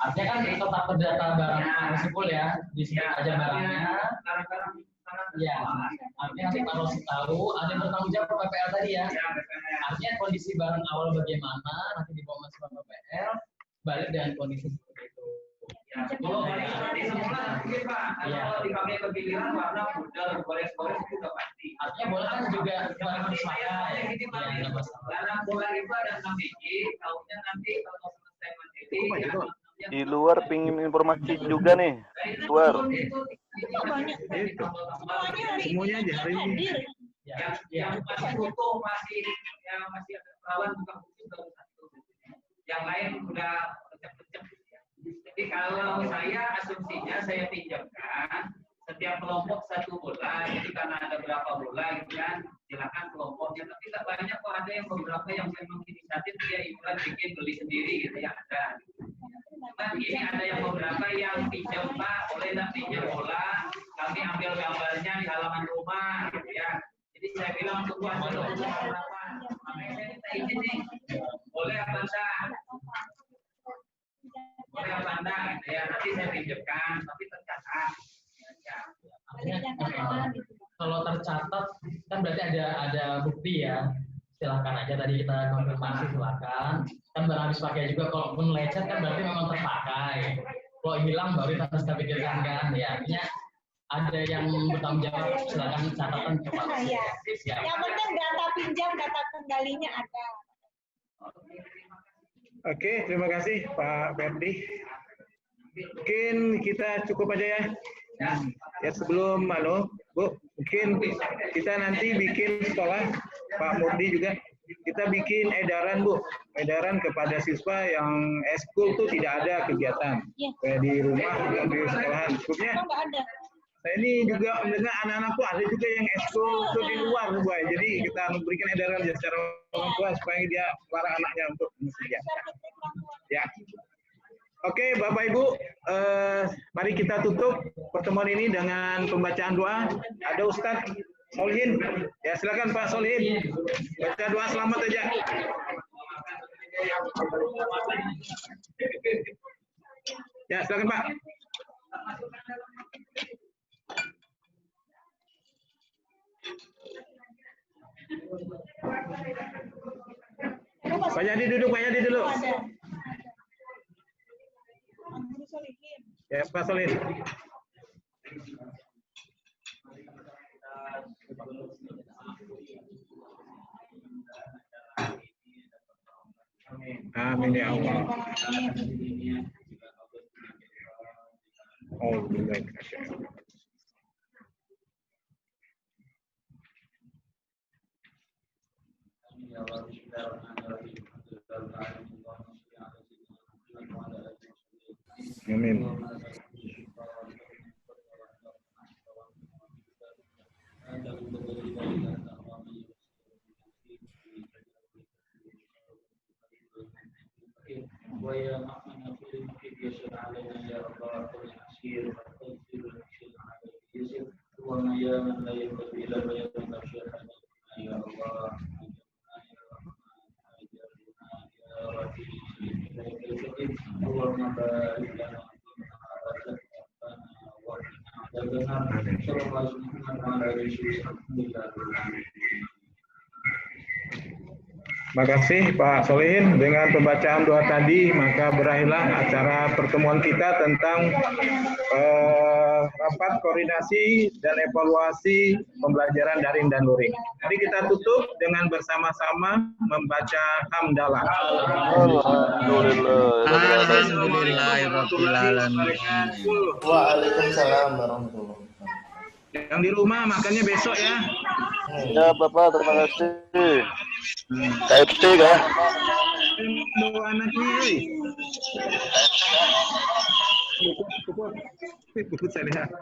Speaker 10: Artinya kan tetap terdata barang Pak Rosipul ya, di sini aja barangnya. Ya, artinya nanti Pak Rosi tahu, ada yang bertanggung jawab PPL tadi ya. Artinya kondisi barang awal bagaimana, nanti dibawa masuk ke PPL, balik dengan kondisi seperti itu.
Speaker 6: Ya, kalau balik seperti semula mungkin Pak, kalau dipakai ke giliran warna pudar, gores-gores itu udah pasti.
Speaker 10: Artinya bola kan juga barang dipakai.
Speaker 6: Karena bola itu ada 6 biji, tahunya nanti kalau selesai menjadi
Speaker 7: di luar pingin informasi juga nih, luar.
Speaker 1: Semuanya aja hari ini.
Speaker 6: Yang masih butuh masih ada perawan bukan khusus baru satu. Yang lain udah pecah-pecah. Jadi kalau saya asumsinya saya pinjamkan setiap kelompok satu bola. Jadi karena ada berapa bola gitu kan, silakan kelompoknya. Tapi tak banyak kok, ada yang beberapa yang memang inisiatif dia iburan bikin beli sendiri gitu ya ada. Cuman ini ada yang beberapa yang pinjam Pak, boleh nggak pinjam bola? Kami ambil gambarnya di halaman rumah gitu ya. Jadi saya bilang tunggu aja dulu berapa. Makanya saya minta izin nih, boleh apa enggak? Boleh apa enggak gitu ya. Nanti saya pinjamkan, tapi tercatat.
Speaker 10: Kalau tercatat kan berarti ada bukti ya. Silahkan aja tadi kita konfirmasi, silakan. Kan barang habis pakai juga, kalaupun lecet kan berarti memang terpakai. Kalau hilang baru kita pikirkan kan, ya artinya ada yang bertanggung jawab, silakan catatan ke Pak.
Speaker 4: Iya. Yang penting data pinjam, data kendalinya ada.
Speaker 1: Oke, terima kasih Pak Ferdi. Mungkin kita cukup aja ya. Ya sebelum Bu, mungkin kita nanti bikin sekolah, Pak Murdi juga, kita bikin edaran Bu, edaran kepada siswa yang eskul tuh tidak ada kegiatan, kayak di rumah, di sekolahan. Cukupnya Nah, ini juga dengan anak-anakku ada juga yang ekskul untuk di luar, Bu. Jadi kita memberikan edaran secara orang tua supaya dia melarang anaknya untuk bekerja. Ya. Oke, Bapak Ibu, mari kita tutup pertemuan ini dengan pembacaan doa. Ada Ustadz Solihin. Ya, silakan Pak Solihin. Baca doa selamat aja. Ya, silakan Pak. Pak Yadi duduk, Pak Yadi dulu. Ya, Pak Solihin. Amin ya Allah. Amin. Terima kasih Pak Solihin. Dengan pembacaan doa tadi, maka berakhirlah acara pertemuan kita tentang rapat koordinasi dan evaluasi pembelajaran daring dan luring. Mari kita tutup dengan bersama-sama membaca hamdalah.
Speaker 11: Alhamdulillahirrahmanirrahim. Waalaikumsalam warahmatullahi wabarakatuh.
Speaker 1: Yang di rumah makannya besok ya.
Speaker 7: Ya Bapak, terima kasih. KFC kah?
Speaker 1: Bawa anaknya. Saya lihat.